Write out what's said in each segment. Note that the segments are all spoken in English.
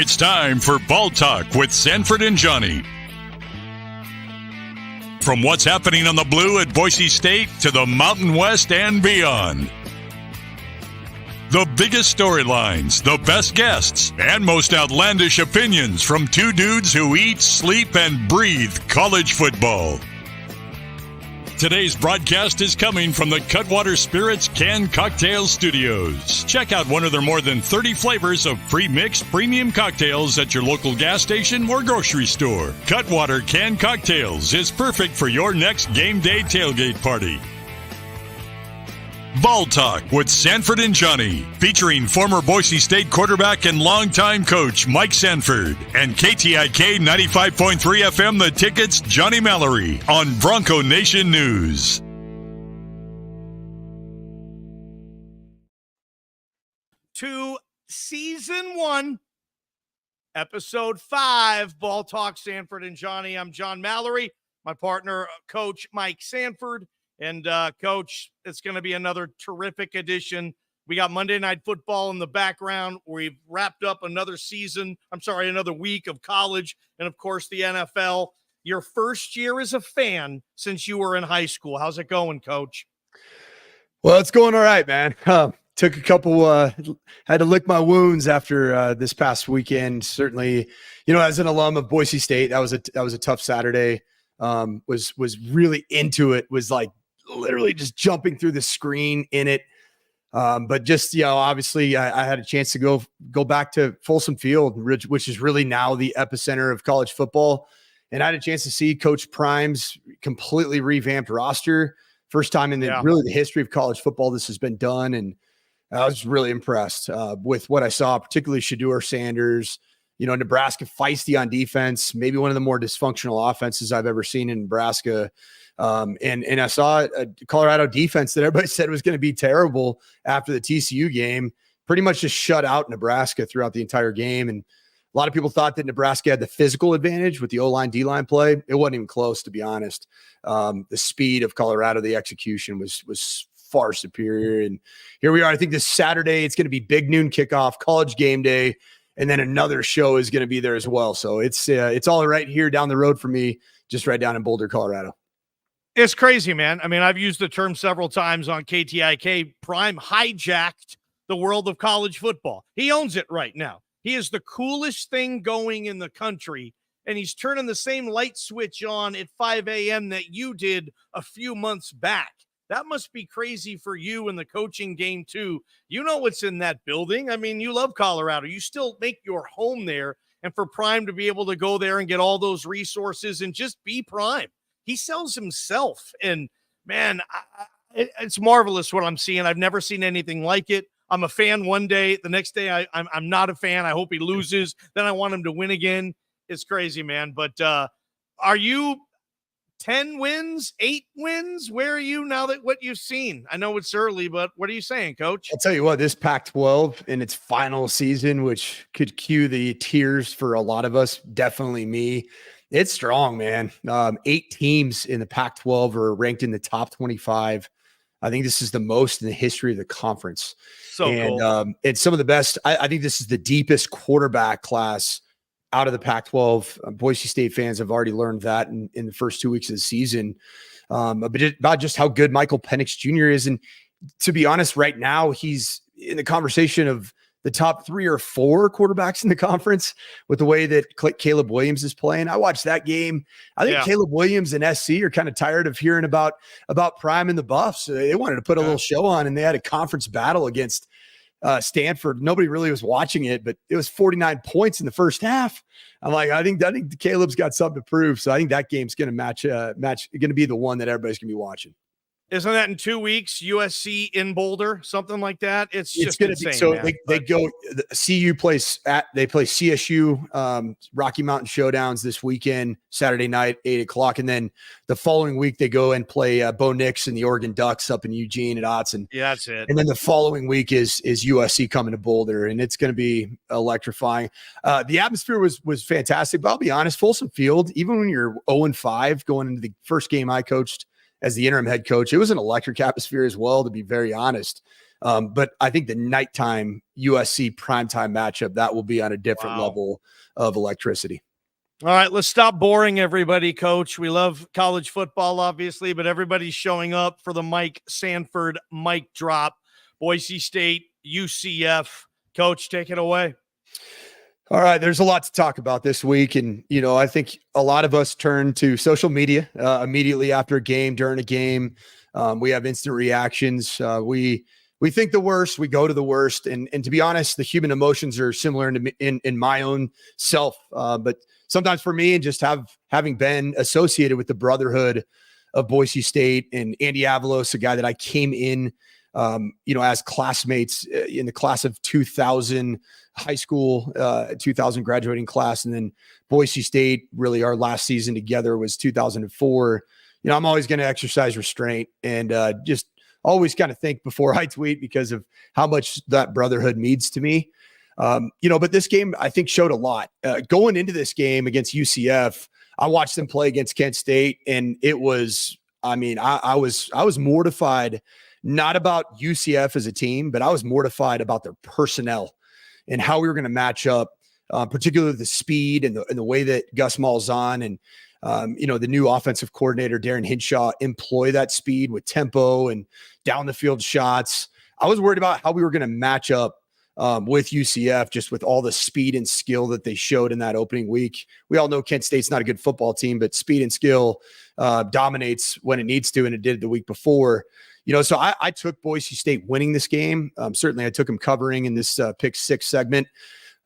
It's time for Ball Talk with Sanford and Johnny. From what's happening on the blue at Boise State to the Mountain West and beyond. The biggest storylines, the best guests, and most outlandish opinions from two dudes who eat, sleep, and breathe college football. Today's broadcast is coming from the Cutwater Spirits Canned Cocktail Studios. Check out one of their more than 30 flavors of pre-mixed premium cocktails at your local gas station or grocery store. Cutwater Canned Cocktails is perfect for your next game day tailgate party. Ball Talk with Sanford and Johnny, featuring former Boise State quarterback and longtime coach Mike Sanford, and KTIK 95.3 FM The Ticket's Johnny Mallory on Bronco Nation News. To Season 1, Episode 5, Ball Talk, Sanford and Johnny. I'm John Mallory, my partner, Coach Mike Sanford. And, Coach, it's going to be another terrific edition. We got Monday Night Football in the background. We've wrapped up another week of college and, of course, the NFL. Your first year as a fan since you were in high school. How's it going, Coach? Well, it's going all right, man. Took a couple, had to lick my wounds after this past weekend. Certainly, as an alum of Boise State, that was a tough Saturday. Was really into it, was like, literally just jumping through the screen in it. But just, obviously I had a chance to go back to Folsom Field, which is really now the epicenter of college football. And I had a chance to see Coach Prime's completely revamped roster. First time in the history of college football this has been done. And I was really impressed with what I saw, particularly Shedeur Sanders, Nebraska feisty on defense, maybe one of the more dysfunctional offenses I've ever seen in Nebraska. And I saw a Colorado defense that everybody said was going to be terrible after the TCU game, pretty much just shut out Nebraska throughout the entire game. And a lot of people thought that Nebraska had the physical advantage with the O-line, D-line play. It wasn't even close, to be honest. The speed of Colorado, the execution was far superior. And here we are. I think this Saturday, it's going to be big noon kickoff, college game day. And then another show is going to be there as well. So it's all right here down the road for me, just right down in Boulder, Colorado. It's crazy, man. I mean, I've used the term several times on KTIK. Prime hijacked the world of college football. He owns it right now. He is the coolest thing going in the country, and he's turning the same light switch on at 5 a.m. that you did a few months back. That must be crazy for you in the coaching game, too. You know what's in that building. I mean, you love Colorado. You still make your home there, and for Prime to be able to go there and get all those resources and just be Prime. He sells himself, and man, it's marvelous what I'm seeing. I've never seen anything like it. I'm a fan one day. The next day, I'm not a fan. I hope he loses. Then I want him to win again. It's crazy, man. But are you 10 wins, 8 wins? Where are you now that what you've seen? I know it's early, but what are you saying, Coach? I'll tell you what, this Pac-12 in its final season, which could cue the tears for a lot of us, definitely me. It's strong, man. 8 teams in the Pac-12 are ranked in the top 25. I think this is the most in the history of the conference. Cool. It's some of the best. I think this is the deepest quarterback class out of the Pac-12. Boise State fans have already learned that in the first 2 weeks of the season. About just how good Michael Penix Jr. is. And to be honest, right now, he's in the conversation of the top 3 or 4 quarterbacks in the conference with the way that Caleb Williams is playing. I watched that game. I think Caleb Williams and SC are kind of tired of hearing about Prime and the Buffs. They wanted to put a little show on, and they had a conference battle against Stanford. Nobody really was watching it, but it was 49 points in the first half. I'm like, I think Caleb's got something to prove. So I think that game's going to going to be the one that everybody's going to be watching. Isn't that in 2 weeks? USC in Boulder, something like that. It's just going to insane. be so. They go. CU plays they play CSU Rocky Mountain Showdowns this weekend, Saturday night, 8:00, and then the following week they go and play Bo Nix and the Oregon Ducks up in Eugene at Autzen. Yeah, that's it. And then the following week is USC coming to Boulder, and it's going to be electrifying. The atmosphere was fantastic. But I'll be honest, Folsom Field, even when you're 0-5 going into the first game I coached as the interim head coach, it was an electric atmosphere as well, to be very honest. But I think the nighttime USC primetime matchup, that will be on a different level of electricity. All right, let's stop boring everybody, Coach. We love college football, obviously, but everybody's showing up for the Mike Sanford mic drop. Boise State, UCF. Coach, take it away. All right, there's a lot to talk about this week. And, I think a lot of us turn to social media immediately after a game, during a game. We have instant reactions. We think the worst, we go to the worst. And to be honest, the human emotions are similar in my own self. But sometimes for me, and just having been associated with the brotherhood of Boise State and Andy Avalos, a guy that I came in, as classmates in the class of 2000 high school, 2000 graduating class. And then Boise State, really our last season together was 2004. I'm always going to exercise restraint and just always kind of think before I tweet because of how much that brotherhood means to me. But this game, I think, showed a lot. Going into this game against UCF, I watched them play against Kent State, and it was, I was mortified, not about UCF as a team, but I was mortified about their personnel and how we were going to match up, particularly the speed and the way that Gus Malzahn and the new offensive coordinator, Darren Hinshaw, employ that speed with tempo and down the field shots. I was worried about how we were going to match up with UCF, just with all the speed and skill that they showed in that opening week. We all know Kent State's not a good football team, but speed and skill dominates when it needs to, and it did the week before. So I took Boise State winning this game. Certainly I took them covering in this pick six segment.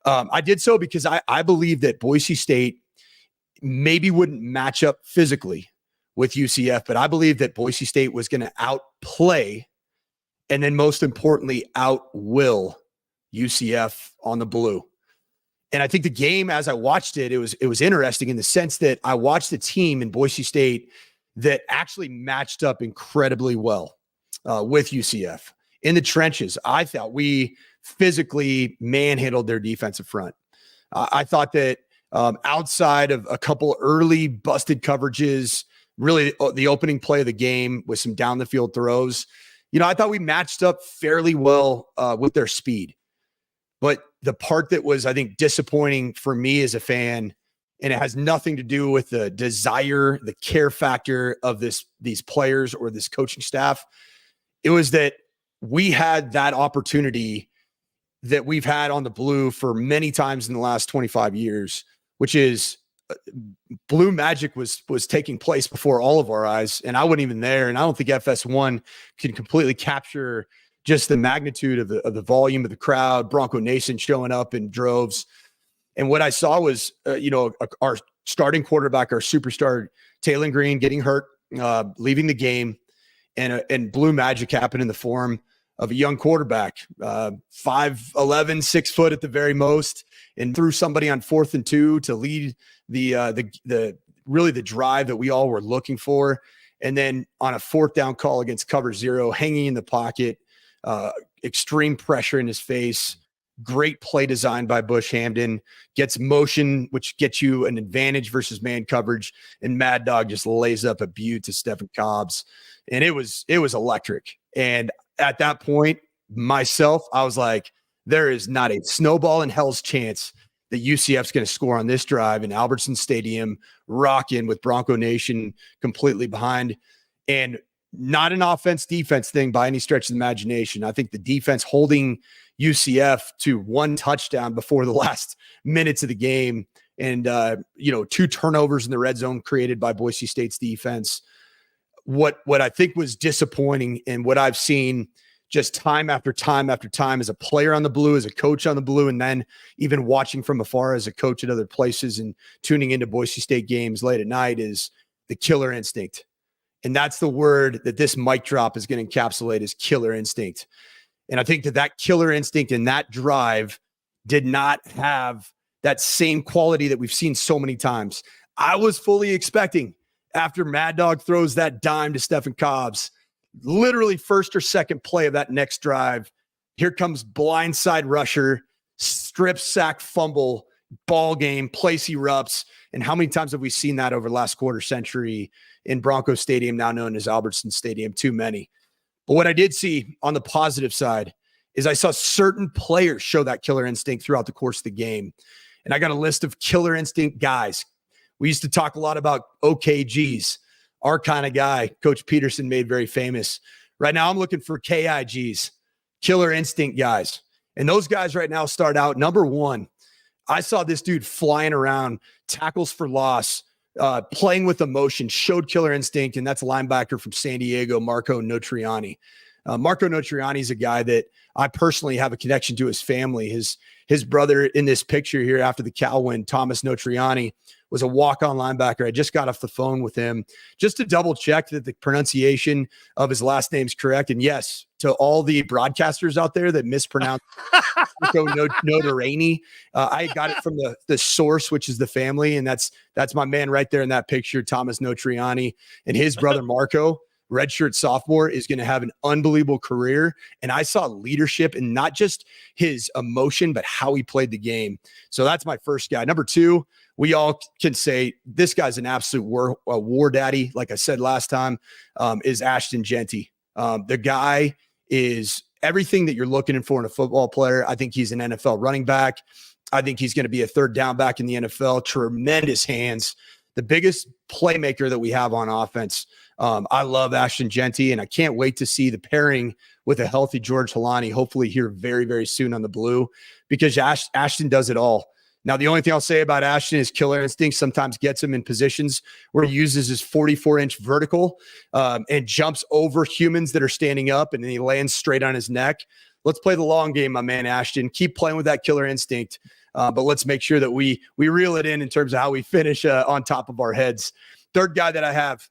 I did so because I believe that Boise State maybe wouldn't match up physically with UCF, but I believe that Boise State was going to outplay and then most importantly, outwill UCF on the blue. And I think the game, as I watched it, it was interesting in the sense that I watched the team in Boise State that actually matched up incredibly well with UCF. In the trenches, I thought we physically manhandled their defensive front. I thought that outside of a couple early busted coverages, really the opening play of the game with some down the field throws, I thought we matched up fairly well with their speed. But the part that was, I think, disappointing for me as a fan, and it has nothing to do with the desire, the care factor of these players or this coaching staff, it was that we had that opportunity that we've had on the blue for many times in the last 25 years, which is blue magic was taking place before all of our eyes. And I wasn't even there. And I don't think FS1 can completely capture just the magnitude of the volume of the crowd, Bronco Nation showing up in droves. And what I saw was, our starting quarterback, our superstar, Taylor Green, getting hurt, leaving the game, and blue magic happened in the form of a young quarterback, 5'11", 6 foot at the very most, and threw somebody on 4th and 2 to lead the drive that we all were looking for. And then on a 4th down call against cover 0, hanging in the pocket, extreme pressure in his face, great play design by Bush Hamden, gets motion, which gets you an advantage versus man coverage. And Mad Dog just lays up a butte to Stephen Cobbs. And it was electric. And at that point, myself, I was like, there is not a snowball in hell's chance that UCF's going to score on this drive in Albertson Stadium, rocking with Bronco Nation completely behind. And not an offense-defense thing by any stretch of the imagination. I think the defense holding UCF to 1 touchdown before the last minutes of the game and, 2 turnovers in the red zone created by Boise State's defense. What I think was disappointing and what I've seen just time after time after time as a player on the blue, as a coach on the blue, and then even watching from afar as a coach at other places and tuning into Boise State games late at night is the killer instinct. And that's the word that this mic drop is going to encapsulate, is killer instinct. And I think that killer instinct and that drive did not have that same quality that we've seen so many times. I was fully expecting, after Mad Dog throws that dime to Stephen Cobbs, literally first or second play of that next drive, here comes blindside rusher, strip sack fumble, ball game, place erupts. And how many times have we seen that over the last quarter century in Bronco Stadium, now known as Albertson Stadium? Too many. But what I did see on the positive side is I saw certain players show that killer instinct throughout the course of the game. And I got a list of killer instinct guys. We used to talk a lot about OKGs, our kind of guy, Coach Peterson made very famous. Right now, I'm looking for KIGs, killer instinct guys. And those guys right now start out, number one, I saw this dude flying around, tackles for loss, playing with emotion, showed killer instinct, and that's a linebacker from San Diego, Marco Notriani. Marco Notriani is a guy that I personally have a connection to his family. His brother in this picture here after the Cal win, Thomas Notriani, was a walk-on linebacker. I just got off the phone with him just to double check that the pronunciation of his last name's correct. And yes, to all the broadcasters out there that mispronounce Marco Notriani, I got it from the source, which is the family. And that's my man right there in that picture, Thomas Notriani, and his brother Marco. Redshirt sophomore, is going to have an unbelievable career. And I saw leadership in not just his emotion, but how he played the game. So that's my first guy. Number two, we all can say this guy's an absolute war daddy. Like I said last time, is Ashton Jeanty. The guy is everything that you're looking for in a football player. I think he's an NFL running back. I think he's going to be a third down back in the NFL. Tremendous hands. The biggest playmaker that we have on offense. I love Ashton Jeanty, and I can't wait to see the pairing with a healthy George Halani, hopefully here very, very soon on the blue, because Ashton does it all. Now, the only thing I'll say about Ashton is killer instinct sometimes gets him in positions where he uses his 44-inch vertical and jumps over humans that are standing up, and then he lands straight on his neck. Let's play the long game, my man Ashton. Keep playing with that killer instinct, but let's make sure that we reel it in terms of how we finish on top of our heads. Third guy that I have,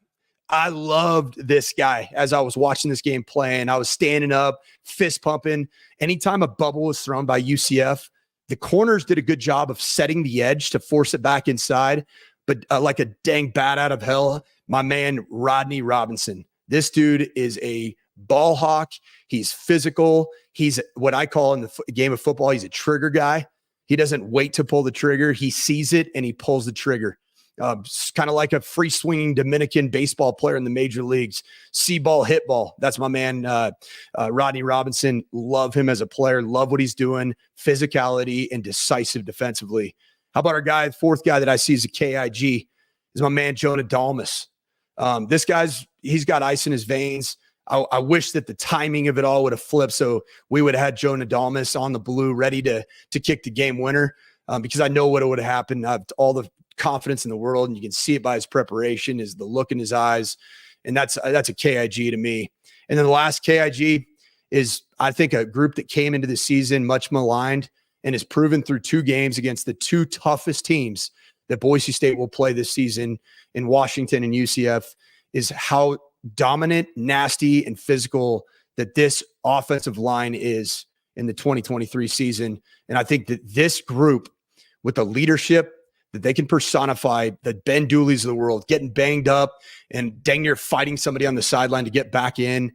I loved this guy as I was watching this game playing. I was standing up, fist pumping. Anytime a bubble was thrown by UCF, the corners did a good job of setting the edge to force it back inside. But like a dang bat out of hell, my man Rodney Robinson. This dude is a ball hawk. He's physical. He's what I call in the game of football, he's a trigger guy. He doesn't wait to pull the trigger. He sees it and he pulls the trigger. Kind of like a free swinging Dominican baseball player in the major leagues. See ball, hit ball. That's my man, Rodney Robinson. Love him as a player. Love what he's doing. Physicality and decisive defensively. How about our guy? Fourth guy that I see as a KIG is my man, Jonah Dalmas. This he's got ice in his veins. I wish that the timing of it all would have flipped, so we would have had Jonah Dalmas on the blue ready to kick the game winner, because I know what would have happened. I have all the confidence in the world, and you can see it by his preparation, is the look in his eyes, and that's a KIG to me. And then the last KIG is, I think, a group that came into the season much maligned and has proven through 2 games against the 2 toughest teams that Boise State will play this season in Washington and UCF, is how dominant, nasty, and physical that this offensive line is in the 2023 season. And I think that this group, with the leadership that they can personify, the Ben Dooleys of the world, getting banged up and dang near fighting somebody on the sideline to get back in.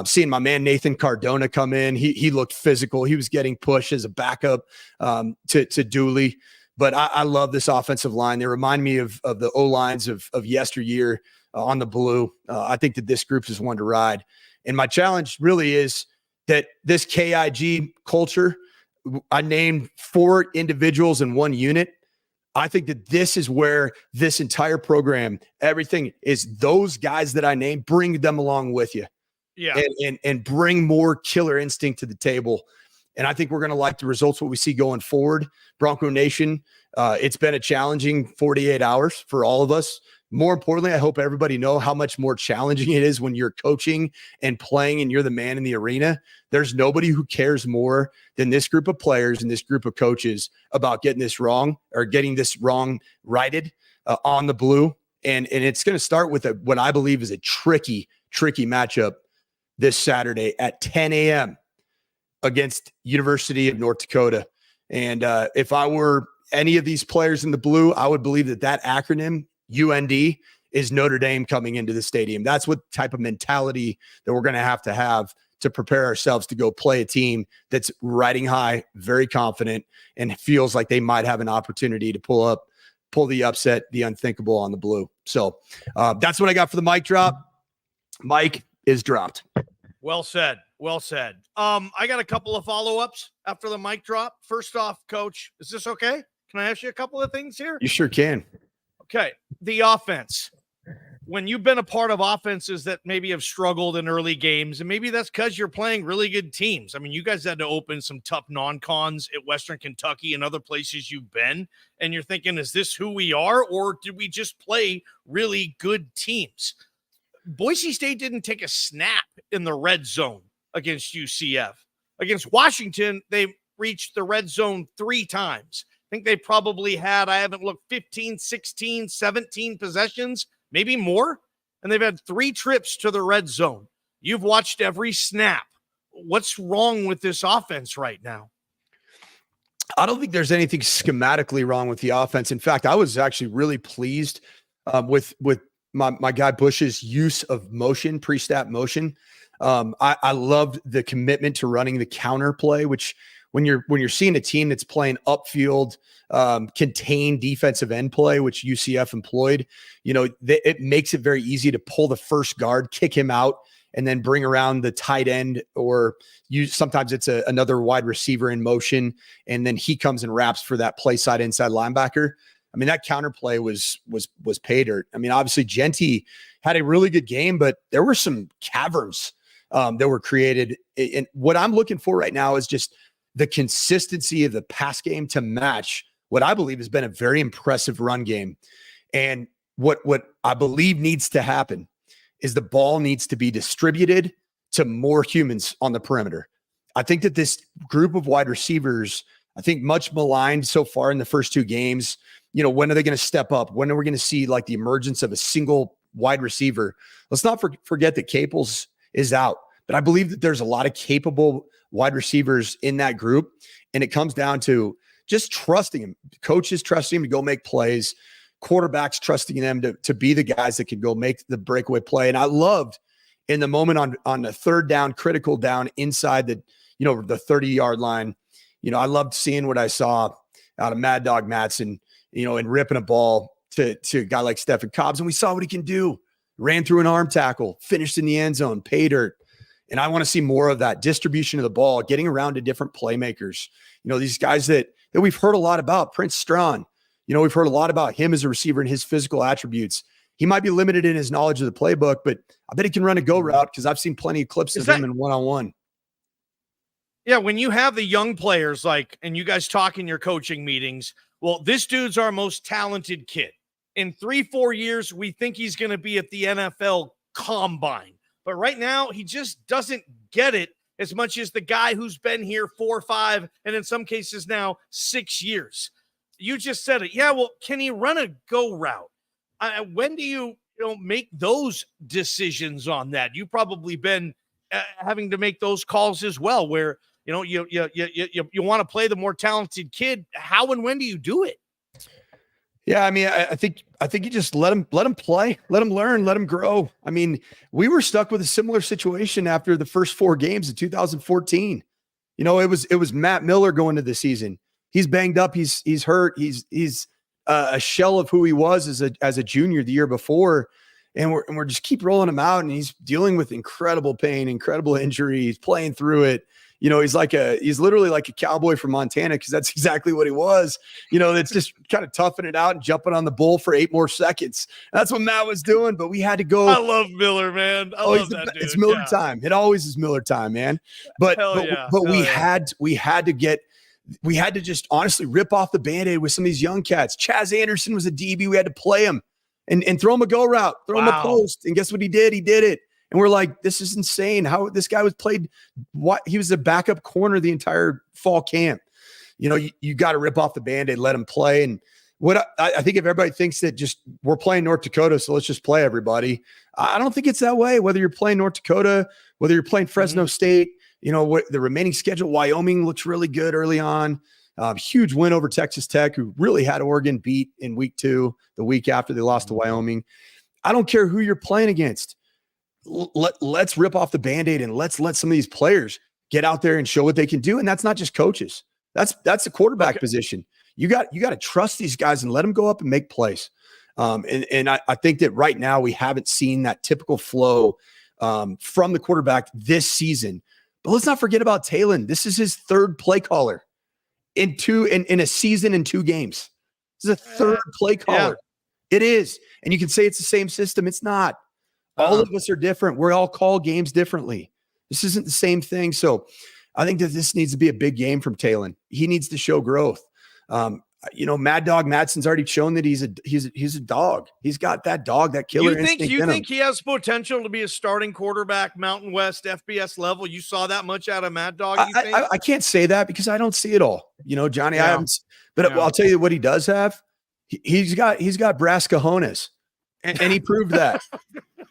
Seeing my man Nathan Cardona come in, he looked physical. He was getting pushed as a backup to Dooley. But I love this offensive line. They remind me of the O-lines of yesteryear on the blue. I think that this group is one to ride. And my challenge really is that this KIG culture, I named 4 individuals in 1 unit. I think that this is where this entire program, everything is those guys that I named, bring them along with you. Yeah. And bring more killer instinct to the table. And I think we're going to like the results, what we see going forward. Bronco Nation, it's been a challenging 48 hours for all of us. More importantly, I hope everybody know how much more challenging it is when you're coaching and playing and you're the man in the arena. There's nobody who cares more than this group of players and this group of coaches about getting this wrong or getting this wrong righted on the blue. And it's going to start with what I believe is a tricky matchup this Saturday at 10 a.m. against University of North Dakota. And if I were any of these players in the blue, I would believe that acronym, UND, is Notre Dame coming into the stadium. That's what type of mentality that we're going to have to prepare ourselves to go play a team that's riding high, very confident, and feels like they might have an opportunity to pull the upset, the unthinkable on the blue. So that's what I got for the mic drop. Mike is dropped. Well said. Well said. I got a couple of follow-ups after the mic drop. First off, Coach, is this okay? Can I ask you a couple of things here? You sure can. Okay. The offense. When you've been a part of offenses that maybe have struggled in early games, and maybe that's because you're playing really good teams. I mean, you guys had to open some tough non-cons at Western Kentucky and other places you've been, and you're thinking, is this who we are, or did we just play really good teams? Boise State didn't take a snap in the red zone against UCF. Against Washington, they reached the red zone 3 times. I think they probably had, I haven't looked, 15, 16, 17 possessions, maybe more. And they've had 3 trips to the red zone. You've watched every snap. What's wrong with this offense right now? I don't think there's anything schematically wrong with the offense. In fact, I was actually really pleased with my guy Bush's use of motion, pre-snap motion. I loved the commitment to running the counter play, which when you're seeing a team that's playing upfield, contained defensive end play, which UCF employed, it makes it very easy to pull the first guard, kick him out, and then bring around the tight end, or sometimes it's another wide receiver in motion, and then he comes and wraps for that play side inside linebacker. I mean, that counterplay was pay dirt. I mean, obviously Genty had a really good game, but there were some caverns that were created. And what I'm looking for right now is just the consistency of the pass game to match what I believe has been a very impressive run game. And what I believe needs to happen is the ball needs to be distributed to more humans on the perimeter. I think that this group of wide receivers, I think much maligned so far in the first 2 games, when are they going to step up? When are we going to see like the emergence of a single wide receiver? Let's not forget that Caples is out, but I believe that there's a lot of capable wide receivers in that group. And it comes down to just trusting him. Coaches trusting him to go make plays, quarterbacks trusting them to be the guys that can go make the breakaway play. And I loved in the moment on the 3rd down, critical down inside the 30-yard line. I loved seeing what I saw out of Mad Dog Matson, and ripping a ball to a guy like Stephen Cobbs. And we saw what he can do. Ran through an arm tackle, finished in the end zone, pay dirt. And I want to see more of that distribution of the ball, getting around to different playmakers. These guys that we've heard a lot about, Prince Strawn. We've heard a lot about him as a receiver and his physical attributes. He might be limited in his knowledge of the playbook, but I bet he can run a go route because I've seen plenty of clips of him in one-on-one. Yeah, when you have the young players and you guys talk in your coaching meetings, well, this dude's our most talented kid. In 3-4 years, we think he's going to be at the NFL Combine. But right now, he just doesn't get it as much as the guy who's been here 4, 5, and in some cases now 6 years. You just said it. Yeah, well, can he run a go route? When do you make those decisions on that? You've probably been having to make those calls as well, where you want to play the more talented kid. How and when do you do it? Yeah, I mean, I think you just let him play, let him learn, let him grow. I mean, we were stuck with a similar situation after the first 4 games of 2014. It was Matt Miller going to the season. He's banged up. He's hurt. He's a shell of who he was as a junior the year before, and we're just keep rolling him out, and he's dealing with incredible pain, incredible injury. He's playing through it. He's literally like a cowboy from Montana, because that's exactly what he was. That's just kind of toughing it out and jumping on the bull for 8 more seconds. That's what Matt was doing, but we had to go. I love Miller, man. I love that dude. It's Miller time. It always is Miller time, man. But we had to just honestly rip off the Band-Aid with some of these young cats. Chaz Anderson was a DB. We had to play him and throw him a go route, throw him a post. And guess what he did? He did it. And we're like, this is insane. How this guy was played. He was a backup corner the entire fall camp. You got to rip off the Band-Aid, let him play. And what I think, if everybody thinks that just we're playing North Dakota, so let's just play everybody. I don't think it's that way. Whether you're playing North Dakota, whether you're playing Fresno State, what the remaining schedule, Wyoming looks really good early on. Huge win over Texas Tech, who really had Oregon beat in week 2, the week after they lost to Wyoming. I don't care who you're playing against. Let's rip off the Band-Aid and let's let some of these players get out there and show what they can do. And that's not just coaches. That's the quarterback position. You got to trust these guys and let them go up and make plays. And I think that right now we haven't seen that typical flow from the quarterback this season. But let's not forget about Talon. This is his third play caller in a season in 2 games. This is a third play caller. Yeah. It is. And you can say it's the same system. It's not. All of us are different. We all call games differently. This isn't the same thing. So I think that this needs to be a big game from Talon. He needs to show growth. Mad Dog Madsen's already shown that he's a dog. He's got that dog, that killer instinct in him. You think he has potential to be a starting quarterback, Mountain West FBS level? You saw that much out of Mad Dog? I can't say that because I don't see it all. Johnny, I haven't. But I'll tell you what he does have. He's got brass cojones, and he proved that.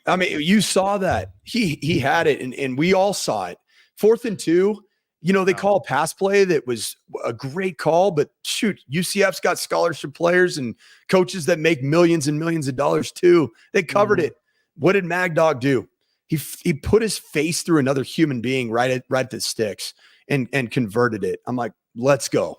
I mean, you saw that he had it, and we all saw it. 4th and 2. They call a pass play that was a great call, but shoot, UCF's got scholarship players and coaches that make millions and millions of dollars too. They covered it. What did Mag Dog do? He put his face through another human being right at the sticks and converted it. I'm like, let's go.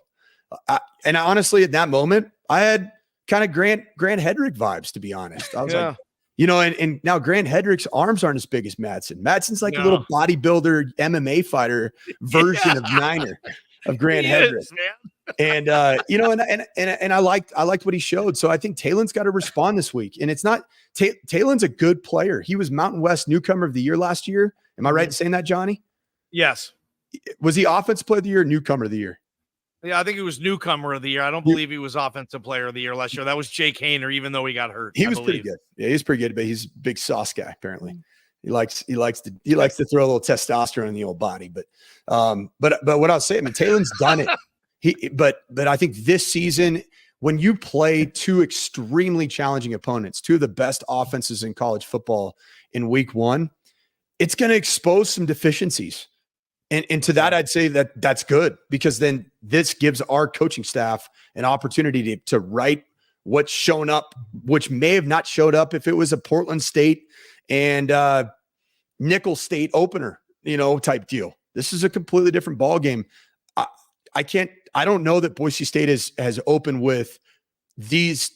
And honestly, at that moment, I had kind of Grant Hedrick vibes, to be honest. I was like, and now Grant Hedrick's arms aren't as big as Madsen. Madsen's like a little bodybuilder MMA fighter version of Niner of Grant Hedrick. And and I liked what he showed. So I think Talon's got to respond this week. And it's not Talon's a good player. He was Mountain West Newcomer of the Year last year. Am I right in saying that, Johnny? Yes. Was he Offensive Player of the Year or Newcomer of the Year? Yeah, I think he was Newcomer of the Year. I don't believe he was Offensive Player of the Year last year. That was Jake Hayner, even though he got hurt. He was pretty good. Yeah, he's pretty good, but he's a big sauce guy. Apparently, he likes to throw a little testosterone in the old body. But what I'll say, I mean, Talon's done it. But I think this season, when you play 2 extremely challenging opponents, 2 of the best offenses in college football in week 1, it's going to expose some deficiencies. And to that, I'd say that's good, because then this gives our coaching staff an opportunity to write what's shown up, which may have not showed up if it was a Portland State and Nickel State opener, type deal. This is a completely different ball game. I don't know that Boise State has opened with this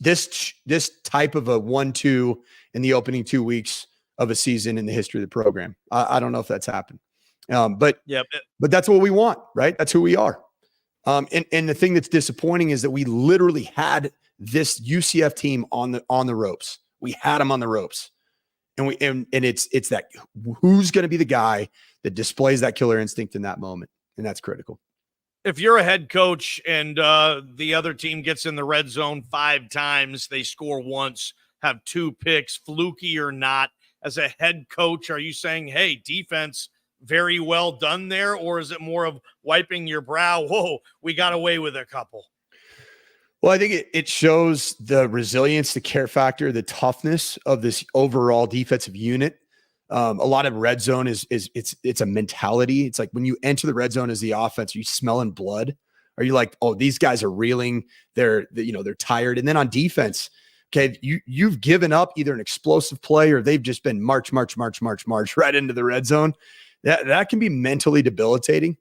type of a 1-2 in the opening 2 weeks of a season in the history of the program. I don't know if that's happened. But that's what we want, right? That's who we are. And the thing that's disappointing is that we literally had this UCF team on the ropes. We had them on the ropes, and it's that who's going to be the guy that displays that killer instinct in that moment, and that's critical. If you're a head coach and the other team gets in the red zone 5 times, they score once, have 2 picks, fluky or not, as a head coach, are you saying, hey, defense, very well done there? Or is it more of wiping your brow? Whoa, we got away with a couple. Well, I think it shows the resilience, the care factor, the toughness of this overall defensive unit. A lot of red zone it's a mentality. It's like when you enter the red zone as the offense, are you smelling blood? Are you like, oh, these guys are reeling, they're tired? And then on defense, okay, you've given up either an explosive play or they've just been march right into the red zone. That can be mentally debilitating.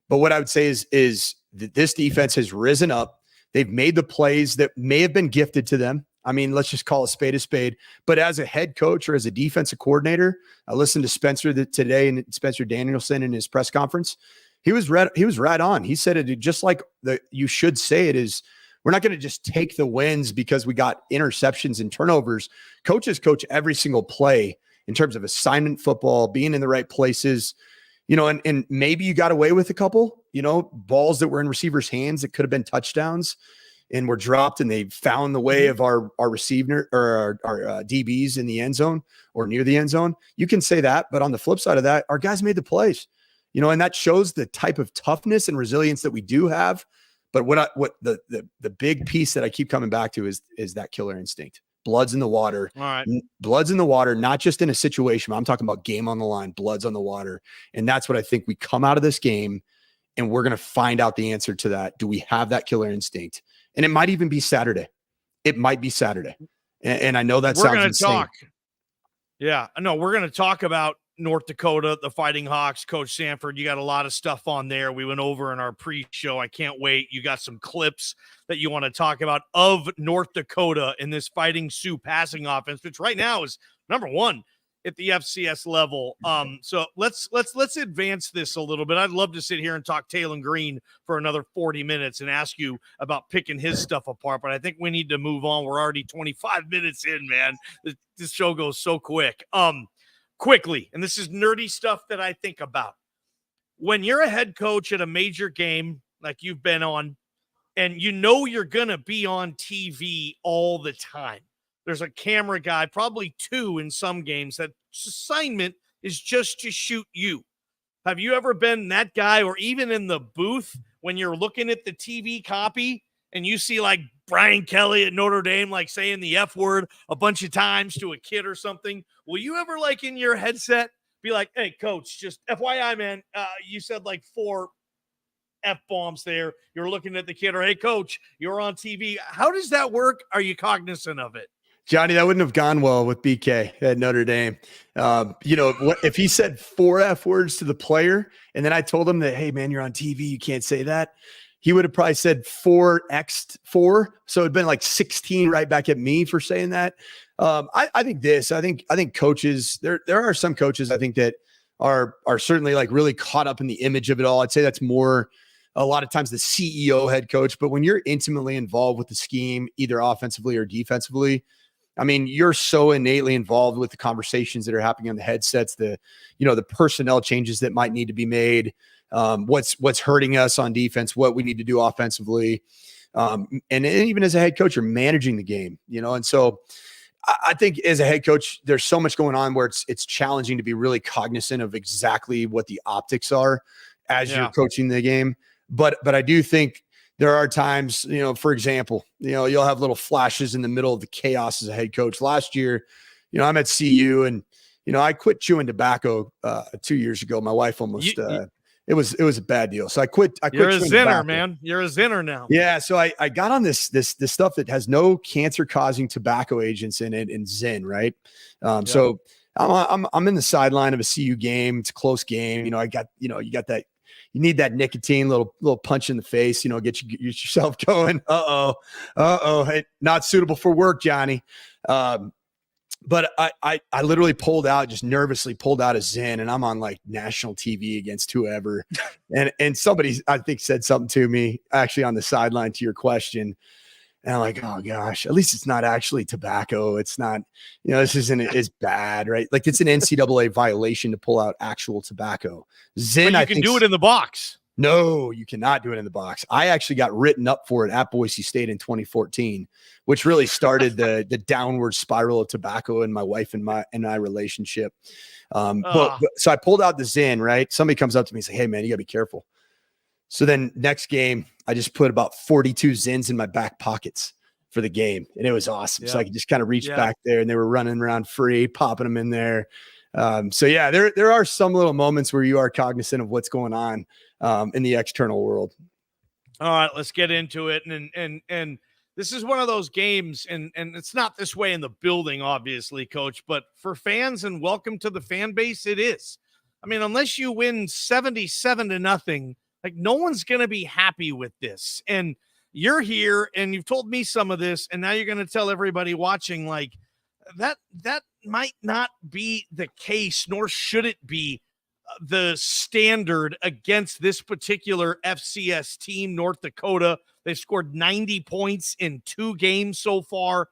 But what I would say is that this defense has risen up. They've made the plays that may have been gifted to them. I mean, let's just call a spade a spade. But as a head coach or as a defensive coordinator, I listened to Spencer today and Spencer Danielson in his press conference. He was right on. He said it just like you should say it is. We're not going to just take the wins because we got interceptions and turnovers. Coaches coach every single play in terms of assignment football, being in the right places, and maybe you got away with a couple, balls that were in receivers' hands that could have been touchdowns and were dropped, and they found the way of our receiver or our DBs in the end zone or near the end zone. You can say that, but on the flip side of that, our guys made the plays, and that shows the type of toughness and resilience that we do have. But what the big piece that I keep coming back to is that killer instinct. Blood's in the water. All right. Blood's in the water, not just in a situation. I'm talking about game on the line. Blood's on the water. And that's what I think we come out of this game and we're going to find out the answer to that. Do we have that killer instinct? And it might even be Saturday. It might be Saturday. And I know that sounds insane. We're going to talk about North Dakota, the Fighting Hawks, Coach Sanford. You got a lot of stuff on there. We went over in our pre-show. I can't wait. You got some clips that you want to talk about of North Dakota in this Fighting Sioux passing offense, which right now is number 1 at the FCS level. So let's advance this a little bit. I'd love to sit here and talk Taylon Green for another 40 minutes and ask you about picking his stuff apart, but I think we need to move on. We're already 25 minutes in, man. This show goes so quick. Quickly, and this is nerdy stuff that I think about. When you're a head coach at a major game like you've been on, and you know you're going to be on TV all the time, there's a camera guy, probably two in some games, that assignment is just to shoot you. Have you ever been that guy, or even in the booth when you're looking at the TV copy and you see like Brian Kelly at Notre Dame, like saying the F word a bunch of times to a kid or something? Will you ever, like in your headset, be like, hey, coach, just FYI, man, you said like 4 F-bombs there. You're looking at the kid, or hey, coach, you're on TV. How does that work? Are you cognizant of it? Johnny, that wouldn't have gone well with BK at Notre Dame. What if he said 4 F words to the player, and then I told him that, hey, man, you're on TV, you can't say that? He would have probably said 4x4. So it'd been like 16 right back at me for saying that. I think coaches, there are some coaches I think that are certainly like really caught up in the image of it all. I'd say that's more a lot of times the CEO head coach, but when you're intimately involved with the scheme, either offensively or defensively, I mean, you're so innately involved with the conversations that are happening on the headsets, the personnel changes that might need to be made, what's hurting us on defense, what we need to do offensively. And even as a head coach, you're managing the game, and so I think as a head coach, there's so much going on where it's challenging to be really cognizant of exactly what the optics are as you're coaching the game. But I do think there are times, for example, you'll have little flashes in the middle of the chaos as a head coach. Last year, I'm at CU, and, I quit chewing tobacco 2 years ago. My wife almost, it was a bad deal. So I quit. You're a zinner, man. You're a zinner now. Yeah. So I got on this stuff that has no cancer causing tobacco agents in it, and Zyn, right? So I'm in the sideline of a CU game. It's a close game. You got that. You need that nicotine, little punch in the face, get yourself going. Hey, not suitable for work, Johnny. But I literally just nervously pulled out a Zyn, and I'm on like national TV against whoever. And somebody, I think, said something to me actually on the sideline to your question. And I'm like, oh gosh, at least it's not actually tobacco. It's not, this isn't as bad, right? Like it's an NCAA violation to pull out actual tobacco. Zyn, but you can do it in the box. No, you cannot do it in the box. I actually got written up for it at Boise State in 2014, which really started the downward spiral of tobacco in my wife and I relationship. So I pulled out the Zyn, right? Somebody comes up to me and says, hey man, you gotta be careful. So then next game, I just put about 42 Zyns in my back pockets for the game. And it was awesome. Yeah. So I could just kind of reach back there, and they were running around free, popping them in there. There are some little moments where you are cognizant of what's going on in the external world. All right, let's get into it. And this is one of those games, and it's not this way in the building, obviously, Coach, but for fans and welcome to the fan base, it is. I mean, unless you win 77-0, like no one's going to be happy with this. And you're here and you've told me some of this, and now you're going to tell everybody watching like that might not be the case, nor should it be the standard against this particular FCS team, North Dakota. They've scored 90 points in 2 games so far.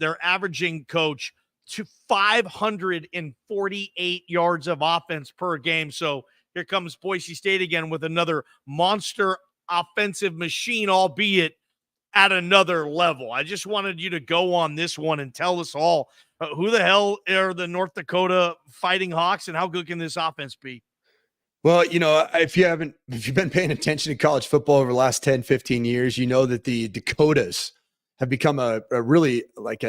They're averaging, Coach, to 548 yards of offense per game. So here comes Boise State again with another monster offensive machine, albeit at another level. I just wanted you to go on this one and tell us all who the hell are the North Dakota Fighting Hawks, and how good can this offense be? Well, if you've been paying attention to college football over the last 10, 15 years, you know that the Dakotas have become a really like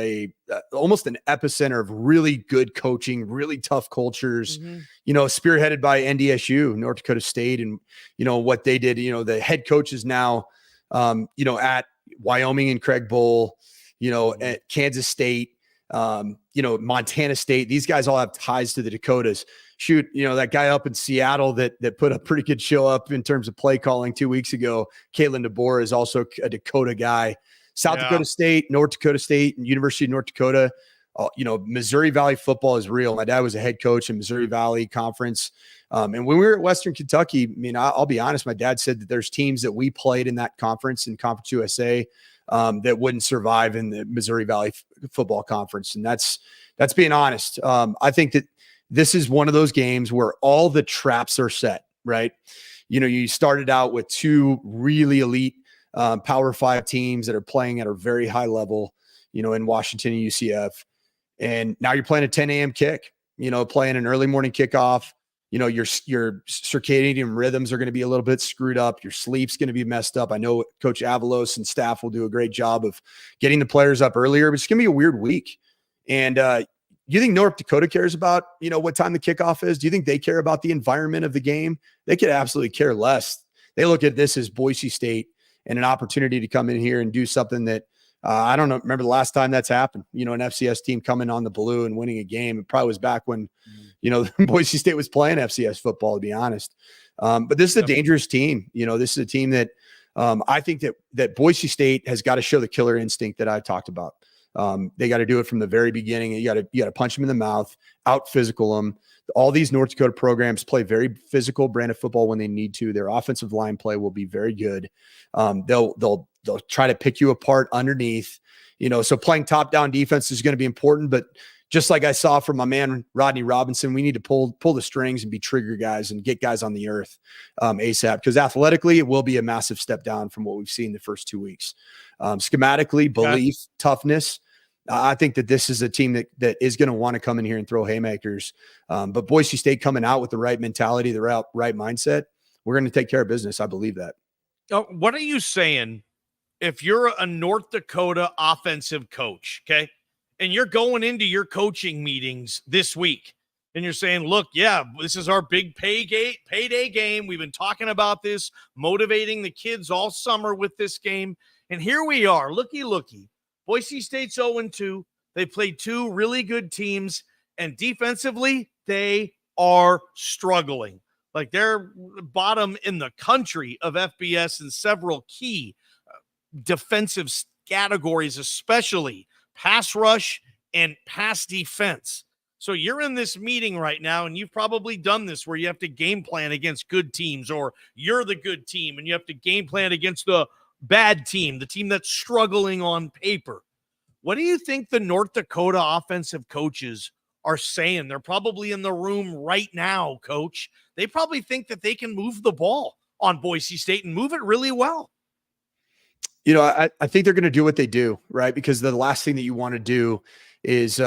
almost an epicenter of really good coaching, really tough cultures, spearheaded by NDSU, North Dakota State, and, what they did, the head coach is now, at Wyoming and Craig Bowl, at Kansas State, Montana State. These guys all have ties to the Dakotas. Shoot, that guy up in Seattle that put a pretty good show up in terms of play calling 2 weeks ago, Caitlin DeBoer, is also a Dakota guy. South Dakota State, North Dakota State, and University of North Dakota Missouri Valley football is real. My dad was a head coach in Missouri Valley Conference. And when we were at Western Kentucky, I mean, I'll be honest, my dad said that there's teams that we played in that conference, in Conference USA, that wouldn't survive in the Missouri Valley football conference. And that's being honest. I think that this is one of those games where all the traps are set, right? You started out with two really elite Power 5 teams that are playing at a very high level, in Washington and UCF. And now you're playing a 10 a.m. kick, playing an early morning kickoff. Your circadian rhythms are going to be a little bit screwed up. Your sleep's going to be messed up. I know Coach Avalos and staff will do a great job of getting the players up earlier, but it's going to be a weird week. And you think North Dakota cares about, what time the kickoff is? Do you think they care about the environment of the game? They could absolutely care less. They look at this as Boise State and an opportunity to come in here and do something that I don't know. Remember the last time that's happened, an FCS team coming on the blue and winning a game. It probably was back when, Boise State was playing FCS football, to be honest. But this is a dangerous team. This is a team that I think that Boise State has got to show the killer instinct that I talked about. They got to do it from the very beginning. You got to punch them in the mouth, out physical them. All these North Dakota programs play very physical brand of football when they need to. Their offensive line play will be very good. They'll try to pick you apart underneath, so playing top down defense is going to be important, but just like I saw from my man, Rodney Robinson, we need to pull the strings and be trigger guys and get guys on the earth ASAP, because athletically it will be a massive step down from what we've seen the first 2 weeks. Schematically, belief, toughness. I think that this is a team that is going to want to come in here and throw haymakers. But Boise State coming out with the right mentality, the right mindset, we're going to take care of business. I believe that. What are you saying if you're a North Dakota offensive coach, okay, and you're going into your coaching meetings this week and you're saying, look, yeah, this is our big payday game. We've been talking about this, motivating the kids all summer with this game. And here we are, looky. Boise State's 0-2. They played two really good teams, and defensively, they are struggling. Like, they're bottom in the country of FBS in several key defensive categories, especially pass rush and pass defense. So you're in this meeting right now, and you've probably done this where you have to game plan against good teams, or you're the good team and you have to game plan against the bad team, the team that's struggling on paper. What do you think the North Dakota offensive coaches are saying? They're probably in the room right now, coach. They probably think that they can move the ball on Boise State and move it really well. I think they're going to do what they do, right? Because the last thing that you want to do is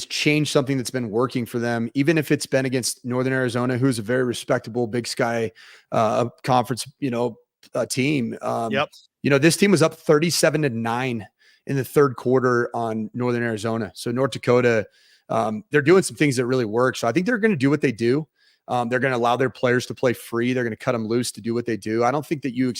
change something that's been working for them, even if it's been against Northern Arizona, who's a very respectable Big Sky conference, team. Yep. This team was up 37-9 in the third quarter on Northern Arizona. So North Dakota, they're doing some things that really work. So I think they're going to do what they do. They're going to allow their players to play free. They're going to cut them loose to do what they do. I don't think that you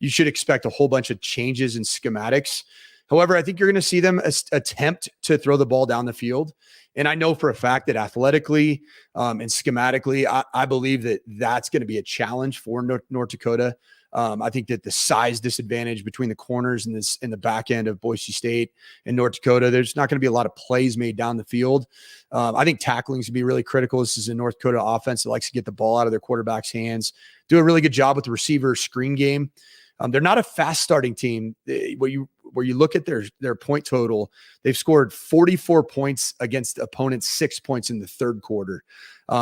should expect a whole bunch of changes in schematics. However, I think you're going to see them attempt to throw the ball down the field. And I know for a fact that athletically and schematically, I believe that that's going to be a challenge for North Dakota. I think that the size disadvantage between the corners and the back end of Boise State and North Dakota, there's not going to be a lot of plays made down the field. I think tackling is going to be really critical. This is a North Dakota offense that likes to get the ball out of their quarterback's hands, do a really good job with the receiver screen game. They're not a fast starting team. Where you look at their point total, they've scored 44 points against opponents, 6 points in the third quarter.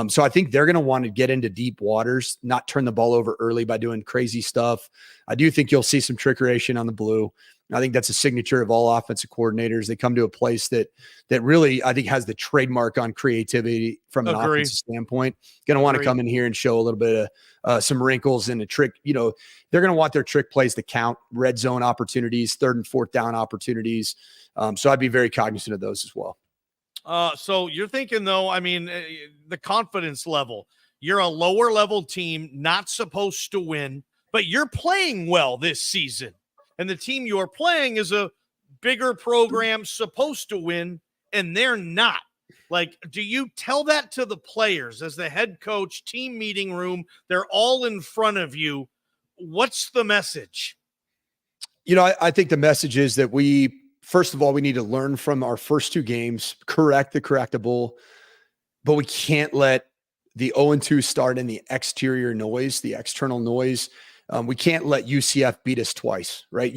So I think they're going to want to get into deep waters, not turn the ball over early by doing crazy stuff. I do think you'll see some trickeration on the blue. I think that's a signature of all offensive coordinators. They come to a place that really, I think, has the trademark on creativity from an offensive standpoint. Going to want to come in here and show a little bit of some wrinkles and a trick. They're going to want their trick plays to count, red zone opportunities, third and fourth down opportunities. So I'd be very cognizant of those as well. So you're thinking, though, the confidence level, you're a lower level team, not supposed to win, but you're playing well this season. And the team you're playing is a bigger program, supposed to win, and they're not. Like, do you tell that to the players as the head coach, team meeting room? They're all in front of you. What's the message? I think the message is that we first of all, we need to learn from our first two games, correct the correctable, but we can't let the 0-2 start in the exterior noise, the external noise. We can't let UCF beat us twice, right?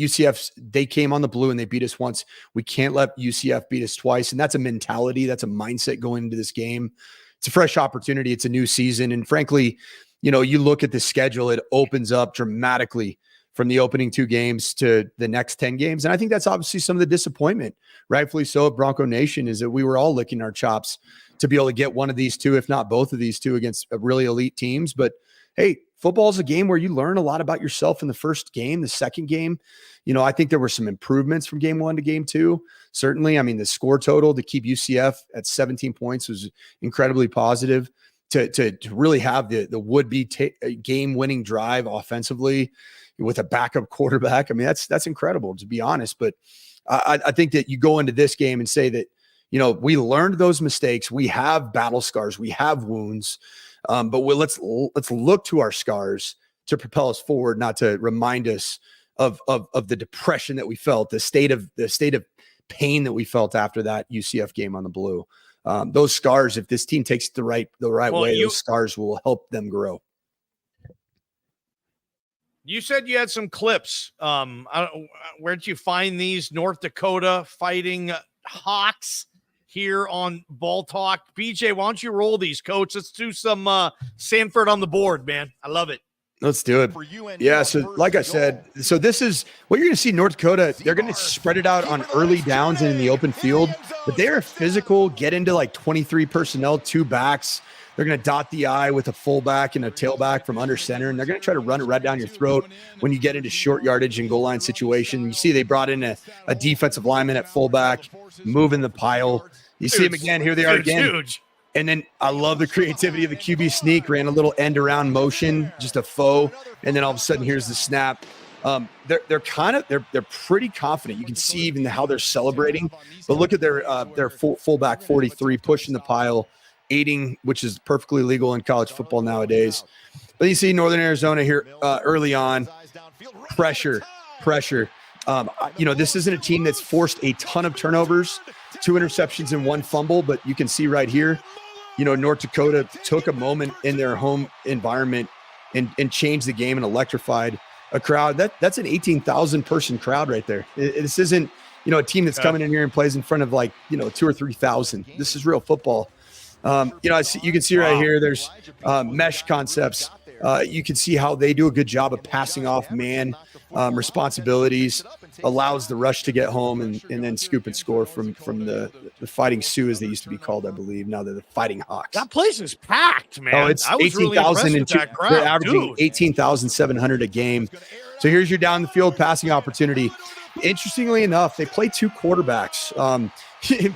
They came on the blue and they beat us once. We can't let UCF beat us twice. And that's a mentality. That's a mindset going into this game. It's a fresh opportunity. It's a new season. And frankly, you look at the schedule, it opens up dramatically from the opening two games to the next 10 games. And I think that's obviously some of the disappointment, rightfully so, of Bronco Nation, is that we were all licking our chops to be able to get one of these two, if not both of these two, against really elite teams. But hey, football is a game where you learn a lot about yourself in the first game. The second game, I think there were some improvements from game 1 to game 2. Certainly, I mean, the score total to keep UCF at 17 points was incredibly positive. To really have the would-be game-winning drive offensively with a backup quarterback, I mean, that's incredible, to be honest. But I think that you go into this game and say that, we learned those mistakes. We have battle scars. We have wounds. But let's look to our scars to propel us forward, not to remind us of the depression that we felt, the state of pain that we felt after that UCF game on the blue. Those scars, if this team takes it the right way, those scars will help them grow. You said you had some clips. Where did you find these? North Dakota Fighting Hawks here on Ball Talk. BJ, why don't you roll these, coach? Let's do some Sanford on the board, man. I love it. Let's do it. Yeah, so like I said, so this is what you're going to see. North Dakota, they're going to spread it out on early downs and in the open field, but they are physical, get into like 23 personnel, 2 backs. They're going to dot the I with a fullback and a tailback from under center, and they're going to try to run it right down your throat when you get into short yardage and goal line situation. You see they brought in a defensive lineman at fullback, moving the pile. You see him again. Here they are again. Huge. And then I love the creativity of the QB sneak. Ran a little end around motion, just a faux. And then all of a sudden, here's the snap. They're pretty confident. You can see even how they're celebrating. But look at their fullback 43 pushing the pile, aiding, which is perfectly legal in college football nowadays. But you see Northern Arizona here early on, pressure. This isn't a team that's forced a ton of turnovers, 2 interceptions and 1 fumble, but you can see right here, North Dakota took a moment in their home environment and changed the game and electrified a crowd. That's an 18,000 person crowd right there. This isn't, a team that's coming in here and plays in front of 2,000 or 3,000. This is real football. You can see right here, there's mesh concepts. You can see how they do a good job of passing off man responsibilities, allows the rush to get home and then scoop and score from the Fighting Sioux, as they used to be called, I believe. Now they're the Fighting Hawks. That place is packed, man. Oh, it's 18,000 and they're averaging 18,700 a game. So here's your down the field passing opportunity. Interestingly enough, they play 2 quarterbacks.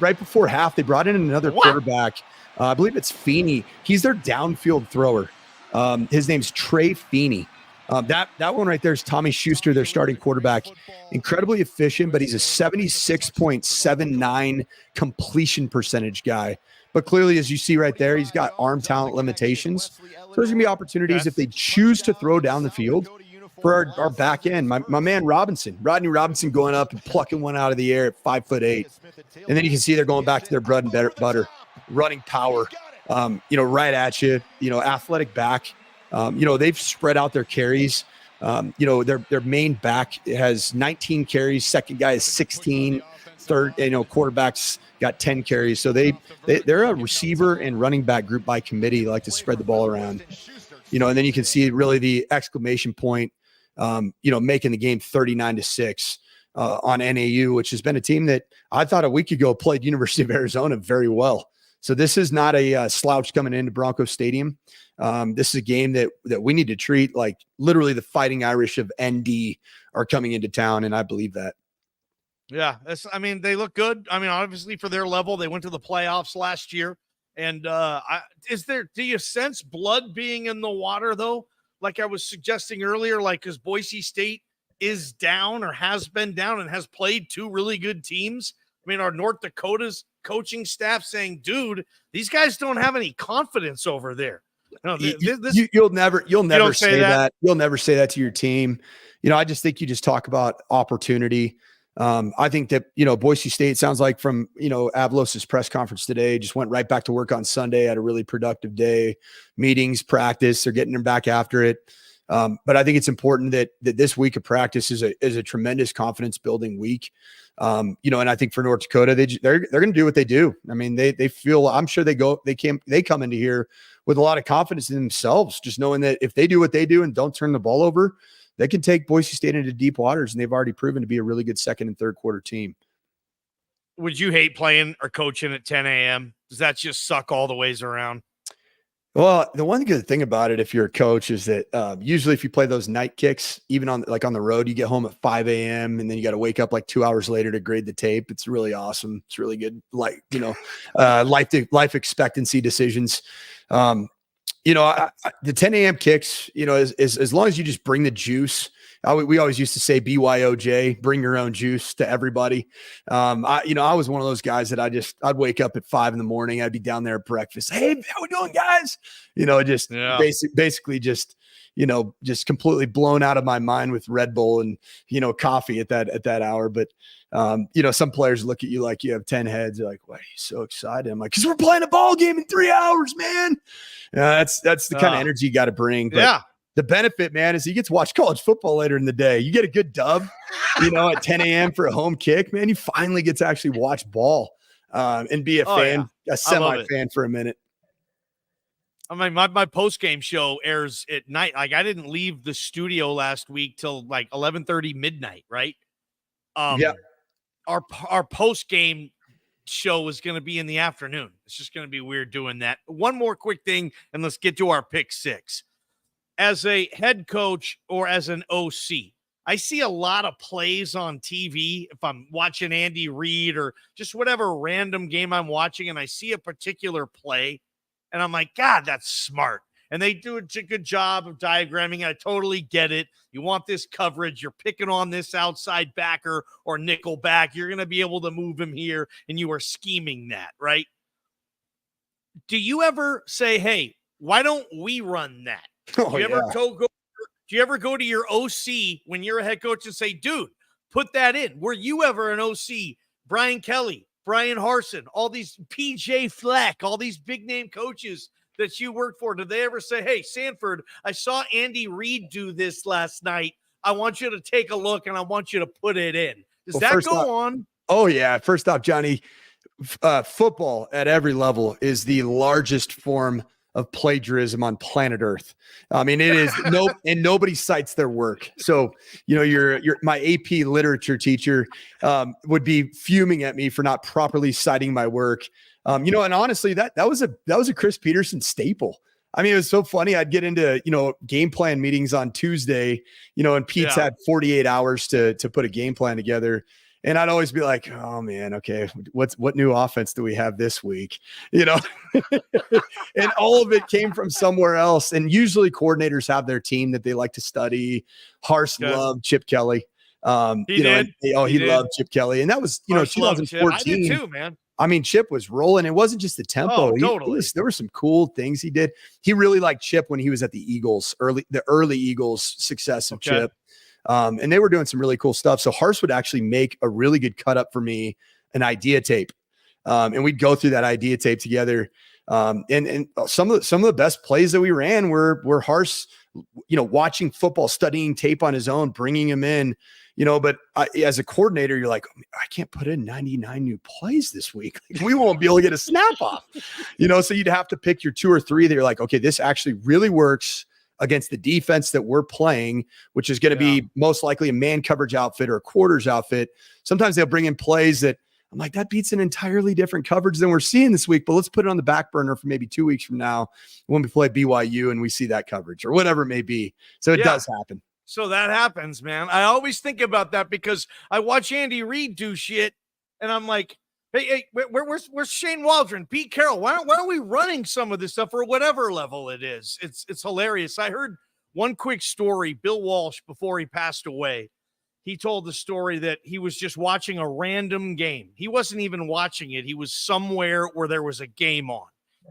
Right before half, they brought in another quarterback. I believe it's Feeney. He's their downfield thrower. His name's Trey Feeney. That one right there is Tommy Schuster, their starting quarterback. Incredibly efficient, but he's a 76.79 completion percentage guy. But clearly, as you see right there, he's got arm talent limitations. So there's going to be opportunities if they choose to throw down the field for our back end. My man Rodney Robinson going up and plucking one out of the air at 5'8". And then you can see they're going back to their bread and butter, running power, right at you, athletic back. They've spread out their carries. Their main back has 19 carries. Second guy is 16. Third, quarterbacks got 10 carries. So they're a receiver and running back group by committee. They like to spread the ball around, and then you can see really the exclamation point, making the game 39-6 on NAU, which has been a team that I thought a week ago played University of Arizona very well. So this is not a slouch coming into Bronco Stadium. This is a game that we need to treat like literally the Fighting Irish of ND are coming into town, and I believe that. Yeah, they look good. Obviously for their level, they went to the playoffs last year. And do you sense blood being in the water though? Like I was suggesting earlier, because Boise State is down or has been down and has played 2 really good teams. Our North Dakota's coaching staff saying, dude, these guys don't have any confidence over there. No, you'll never say that. You'll never say that to your team. I just think you just talk about opportunity. I think that, Boise State sounds like from, Avalos's press conference today, just went right back to work on Sunday, had a really productive day, meetings, practice, they're getting them back after it. But I think it's important that this week of practice is a tremendous confidence building week. And I think for North Dakota, they're going to do what they do. I mean, they feel, I'm sure they come into here with a lot of confidence in themselves, just knowing that if they do what they do and don't turn the ball over, they can take Boise State into deep waters, and they've already proven to be a really good second and third quarter team. Would you hate playing or coaching at 10 a.m.? Does that just suck all the ways around? Well, the one good thing about it, if you're a coach, is that usually if you play those night kicks, even on the road, you get home at 5 a.m. and then you got to wake up like 2 hours later to grade the tape. It's really awesome. It's really good, life expectancy decisions. The 10 a.m. kicks, as long as you just bring the juice. We always used to say BYOJ, bring your own juice to everybody. I was one of those guys that I'd wake up at 5 a.m. I'd be down there at breakfast. Hey, how we doing, guys? Basically just completely blown out of my mind with Red Bull and, coffee at that hour. But, some players look at you like you have 10 heads. They're like, why are you so excited? I'm like, because we're playing a ball game in 3 hours, man. That's the kind of energy you got to bring. But the benefit, man, is you get to watch college football later in the day. You get a good dub, at 10 a.m. for a home kick, man. You finally get to actually watch ball and be a fan, a semi-fan for a minute. I mean, my post-game show airs at night. Like, I didn't leave the studio last week till like 11:30 midnight, right? Our post-game show was going to be in the afternoon. It's just going to be weird doing that. One more quick thing, and let's get to our pick six. As a head coach or as an OC, I see a lot of plays on TV. If I'm watching Andy Reid or just whatever random game I'm watching, and I see a particular play, and I'm like, God, that's smart. And they do a good job of diagramming. I totally get it. You want this coverage. You're picking on this outside backer or nickel back. You're going to be able to move him here, and you are scheming that, right? Do you ever say, hey, why don't we run that? Do you ever go to your OC when you're a head coach and say, dude, put that in? Were you ever an OC? Brian Kelly, Brian Harsin, all these PJ Fleck, all these big name coaches that you work for, did they ever say, hey, Sanford, I saw Andy Reid do this last night. I want you to take a look and I want you to put it in. Does that go on? Oh, yeah. First off, Johnny, football at every level is the largest form of plagiarism on planet Earth. I mean, it is and nobody cites their work. So, my AP literature teacher would be fuming at me for not properly citing my work. And honestly, that was a Chris Peterson staple. I mean, it was so funny. I'd get into, game plan meetings on Tuesday, and Pete's had 48 hours to put a game plan together. And I'd always be like, oh man, okay, what new offense do we have this week? And all of it came from somewhere else. And usually coordinators have their team that they like to study. Hars loved Chip Kelly. He loved Chip Kelly. And that was, 2014. I did too, man. I mean, Chip was rolling. It wasn't just the tempo. Oh, totally. There were some cool things he did. He really liked Chip when he was at the Eagles, the early Eagles success of Chip. And they were doing some really cool stuff. So Hars would actually make a really good cut up for me, an idea tape. And we'd go through that idea tape together. And some of the best plays that we ran were Hars, watching football, studying tape on his own, bringing him in, but as a coordinator, you're like, I can't put in 99 new plays this week. We won't be able to get a snap off, so you'd have to pick your 2 or 3 that you're like, okay, this actually really works against the defense that we're playing, which is going to be most likely a man coverage outfit or a quarters outfit. Sometimes they'll bring in plays that I'm like, that beats an entirely different coverage than we're seeing this week, but let's put it on the back burner for maybe 2 weeks from now when we play BYU and we see that coverage or whatever it may be. So it does happen. So that happens, man. I always think about that because I watch Andy Reid do shit and I'm like, hey, where's Shane Waldron, Pete Carroll? Why aren't we running some of this stuff or whatever level it is? It's hilarious. I heard one quick story. Bill Walsh, before he passed away, he told the story that he was just watching a random game. He wasn't even watching it. He was somewhere where there was a game on,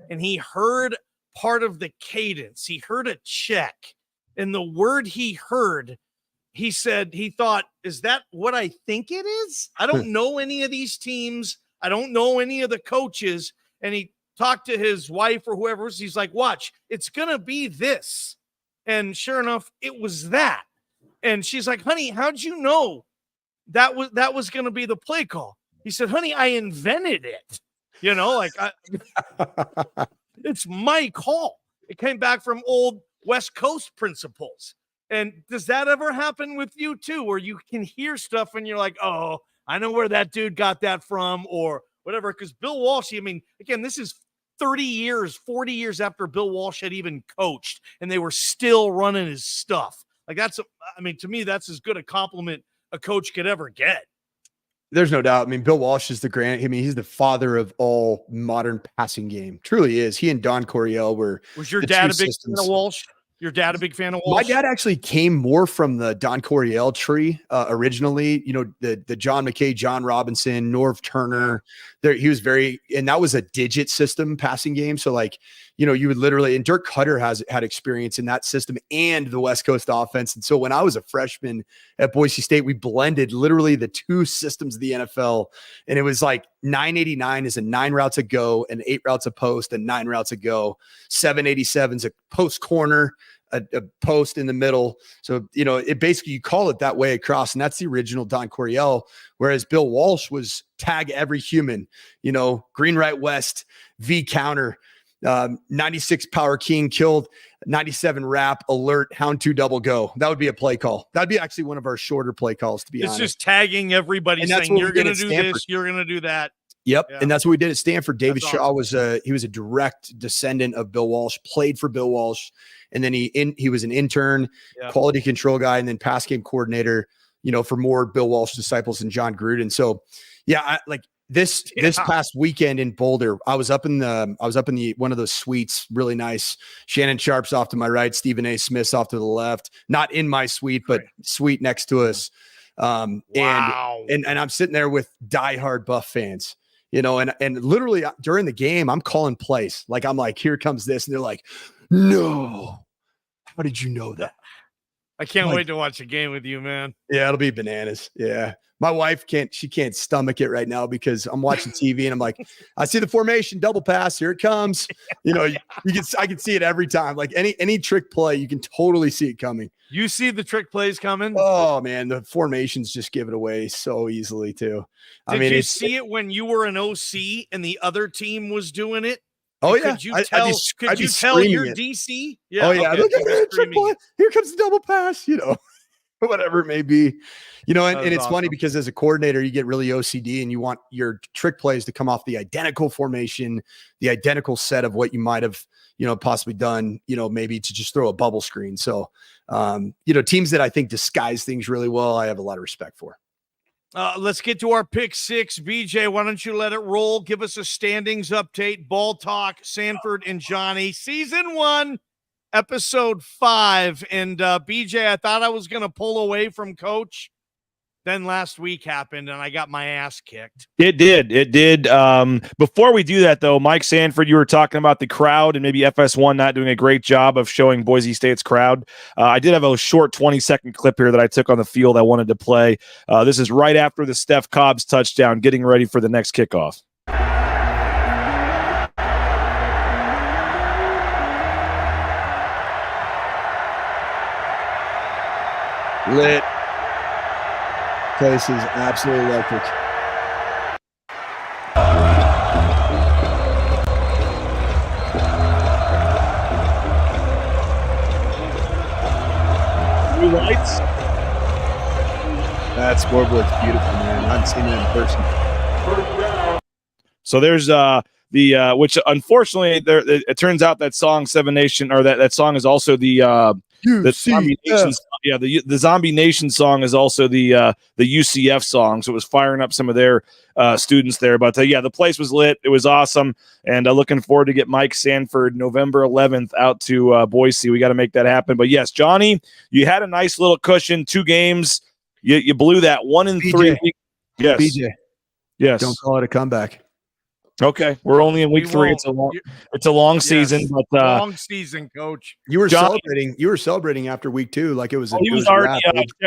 and he heard part of the cadence. He heard a check, and the word he heard, he said he thought, is that what I think it is? I don't know any of these teams. I don't know any of the coaches. And he talked to his wife or whoever. He's like, watch, it's going to be this. And sure enough, it was that. And she's like, honey, how'd you know that was going to be the play call? He said, honey, I invented it. It's my call. It came back from old West Coast principles. And does that ever happen with you too, where you can hear stuff and you're like, oh, I know where that dude got that from or whatever? Because Bill Walsh, I mean, again, this is 30 years, 40 years after Bill Walsh had even coached and they were still running his stuff. Like to me, that's as good a compliment a coach could ever get. There's no doubt. I mean, Bill Walsh is he's the father of all modern passing game. Truly is. He and Don Coryell were. Was your dad a big fan of Walsh? Your dad a big fan of Walsh? My dad actually came more from the Don Coryell tree originally. The John McKay, John Robinson, Norv Turner. He was and that was a digit system passing game. So you would literally, and Dirk Cutter had experience in that system and the West Coast offense. And so when I was a freshman at Boise State, we blended literally the two systems of the NFL. And it was like 989 is a 9 routes a go and 8 routes a post and 9 routes a go. 787 is a post corner, a post in the middle. So, it basically, you call it that way across, and that's the original Don Coryell. Whereas Bill Walsh was tag every human, green, right, west, V counter, 96 power king killed, 97 wrap, alert, hound 2 double go. That would be a play call. That'd be actually one of our shorter play calls, to be honest. It's just tagging everybody, saying you're going to do this, you're going to do that. Yep. Yeah. And that's what we did at Stanford. David That's Shaw was a direct descendant of Bill Walsh, played for Bill Walsh. And then he was an intern, quality control guy, and then pass game coordinator, for more Bill Walsh disciples than John Gruden. So this past weekend in Boulder, I was up in the one of those suites, really nice. Shannon Sharp's off to my right, Stephen A. Smith's off to the left, not in my suite, but suite next to us. Wow. And I'm sitting there with diehard Buff fans. And literally during the game, I'm calling plays. I'm like, here comes this. And they're like, no, how did you know that? I can't wait to watch a game with you, man. Yeah, it'll be bananas. Yeah. My wife can't stomach it right now because I'm watching TV and I'm like, I see the formation, double pass, here it comes. I can see it every time. Like any trick play, you can totally see it coming. You see the trick plays coming? Oh man, the formations just give it away so easily too. Did you see it when you were an OC and the other team was doing it? Oh yeah. Could you tell your DC? Yeah. Oh yeah. Okay. Look at it. Here comes the double pass, whatever it may be, and it's awesome. Funny because as a coordinator, you get really OCD and you want your trick plays to come off the identical formation, the identical set of what you might have, possibly done, maybe to just throw a bubble screen. So, teams that I think disguise things really well, I have a lot of respect for. Let's get to our pick 6. BJ, why don't you let it roll? Give us a standings update, ball talk, Sanford and Johnny, season 1. Episode 5. And BJ, I thought I was going to pull away from Coach. Then last week happened, and I got my ass kicked. It did. Before we do that, though, Mike Sanford, you were talking about the crowd and maybe FS1 not doing a great job of showing Boise State's crowd. I did have a short 20-second clip here that I took on the field I wanted to play. This is right after the Steph Cobbs touchdown, getting ready for the next kickoff. Lit. Place is absolutely electric. New lights. That scoreboard's beautiful, man. I haven't seen it in person. So there's which unfortunately it turns out that song Seven Nation, or that song is also the Zombie Nation, the Zombie Nation song is also the UCF song. So it was firing up some of their students there. But the place was lit. It was awesome, and looking forward to get Mike Sanford November 11th out to Boise. We got to make that happen. But yes, Johnny, you had a nice little cushion. 2 games, you blew that 1 in 3. Yes, BJ. Yes. Don't call it a comeback. Okay, we're only in week 3. It's a long season, but long season, Coach. You were celebrating after week 2, like it was. He was already.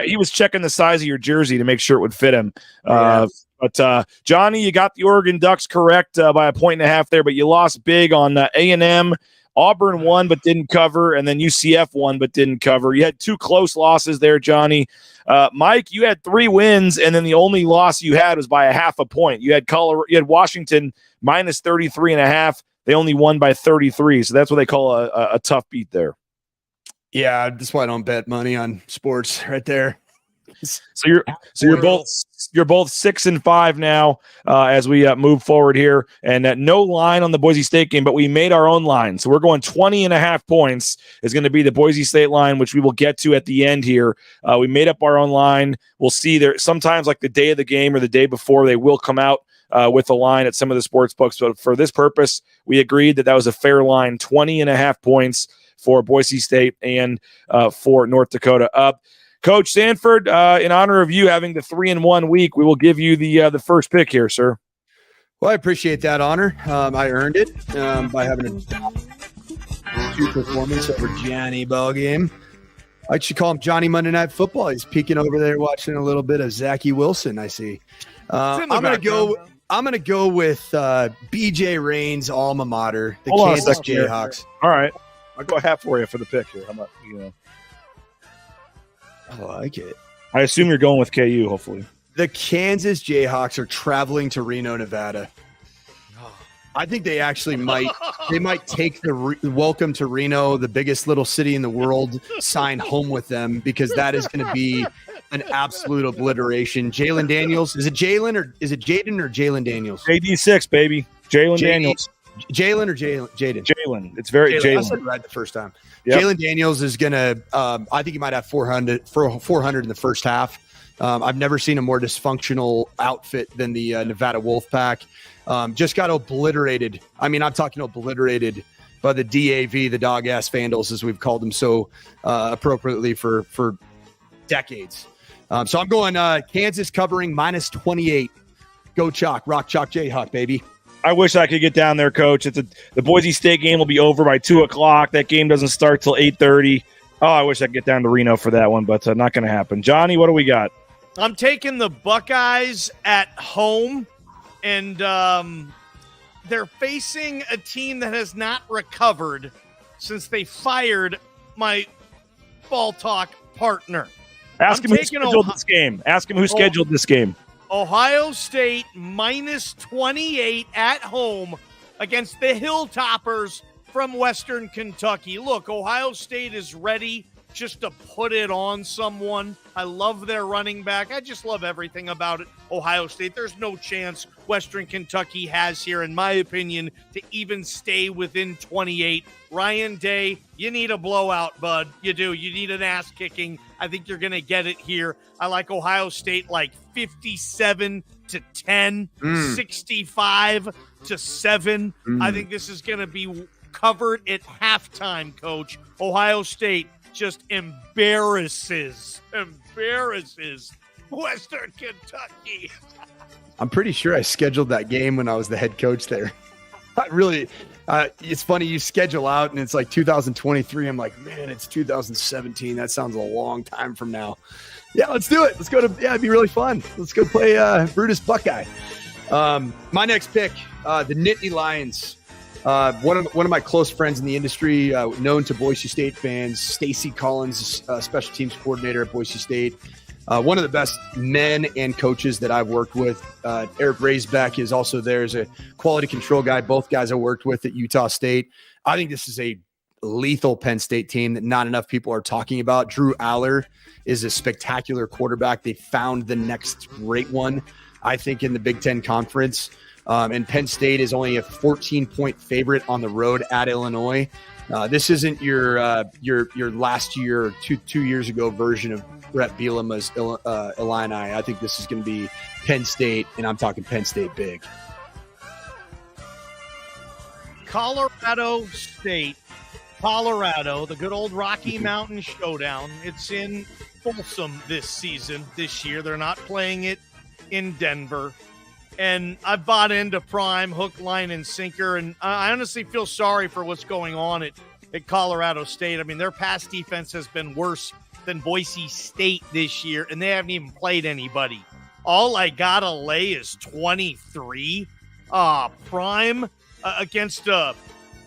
He was checking the size of your jersey to make sure it would fit him. But Johnny, you got the Oregon Ducks correct by a 1.5 there, but you lost big on A&M. Auburn won but didn't cover, and then UCF won but didn't cover. You had 2 close losses there, Johnny. Mike, you had 3 wins, and then the only loss you had was by 0.5 point. You had Washington minus 33.5. They only won by 33, so that's what they call a tough beat there. Yeah, that's why I don't bet money on sports right there. So you're both 6-5 now as we move forward here, and no line on the Boise State game, but we made our own line. So we're going 20.5 points is going to be the Boise State line, which we will get to at the end here. We made up our own line. We'll see there sometimes like the day of the game or the day before they will come out with a line at some of the sports books. But for this purpose, we agreed that was a fair line, 20.5 points for Boise State and for North Dakota. Coach Sanford, in honor of you having the 3-1 week, we will give you the first pick here, sir. Well, I appreciate that honor. I earned it by having a 2 performance over Johnny ball game. I should call him Johnny Monday Night Football. He's peeking over there watching a little bit of Zachy Wilson, I see. I'm gonna go with BJ Rain's alma mater, the Kansas Jayhawks. All right, I'll go half for you for the pick here. How about I like it. I assume you're going with KU, hopefully. The Kansas Jayhawks are traveling to Reno, Nevada. I think they actually might take the welcome to Reno, the biggest little city in the world, sign home with them, because that is going to be an absolute obliteration. Jalen Daniels. Is it Jalen or is it Jaden or Jalen Daniels? JD6, baby. Jalen Daniels. Jalen or Jaden? Jalen. It's very Jalen. I said it right the first time. Yep. Jalen Daniels is going to I think he might have 400 in the first half. I've never seen a more dysfunctional outfit than the Nevada Wolfpack. Just got obliterated. I mean, I'm talking obliterated by the DAV, the dog-ass Vandals, as we've called them so appropriately for decades. So I'm going Kansas covering minus 28. Go Chalk. Rock Chalk Jayhawk, baby. I wish I could get down there, Coach. The Boise State game will be over by 2:00. That game doesn't start till 8:30. Oh, I wish I could get down to Reno for that one, but not going to happen. Johnny, what do we got? I'm taking the Buckeyes at home, and they're facing a team that has not recovered since they fired my ball talk partner. Ask him who scheduled this game. Ask him who scheduled this game. Ohio State minus 28 at home against the Hilltoppers from Western Kentucky. Look, Ohio State is ready just to put it on someone. I love their running back. I just love everything about it. Ohio State, there's no chance Western Kentucky has here, in my opinion, to even stay within 28. Ryan Day, you need a blowout, bud. You do. You need an ass kicking. I think you're going to get it here. I like Ohio State like 57-10, 65-7. I think this is going to be covered at halftime, Coach. Ohio State just embarrasses Western Kentucky. I'm pretty sure I scheduled that game when I was the head coach there. It's funny, you schedule out and it's like 2023. I'm like, man, it's 2017. That sounds a long time from now. Yeah, let's do it. Let's go it'd be really fun. Let's go play Brutus Buckeye. My next pick, the Nittany Lions. One of my close friends in the industry, known to Boise State fans, Stacy Collins, special teams coordinator at Boise State. One of the best men and coaches that I've worked with. Eric Raisbeck is also there as a quality control guy. Both guys I worked with at Utah State. I think this is a lethal Penn State team that not enough people are talking about. Drew Aller is a spectacular quarterback. They found the next great one, I think, in the Big Ten Conference. And Penn State is only a 14-point favorite on the road at Illinois. This isn't your last year or two years ago version of Brett Bielema's Illini. I think this is going to be Penn State, and I'm talking Penn State big. Colorado State, Colorado, the good old Rocky Mountain Showdown. It's in Folsom this year. They're not playing it in Denver. And I've bought into Prime, hook, line, and sinker. And I honestly feel sorry for what's going on at Colorado State. I mean, their pass defense has been worse than Boise State this year, and they haven't even played anybody. All I got to lay is 23. Prime against not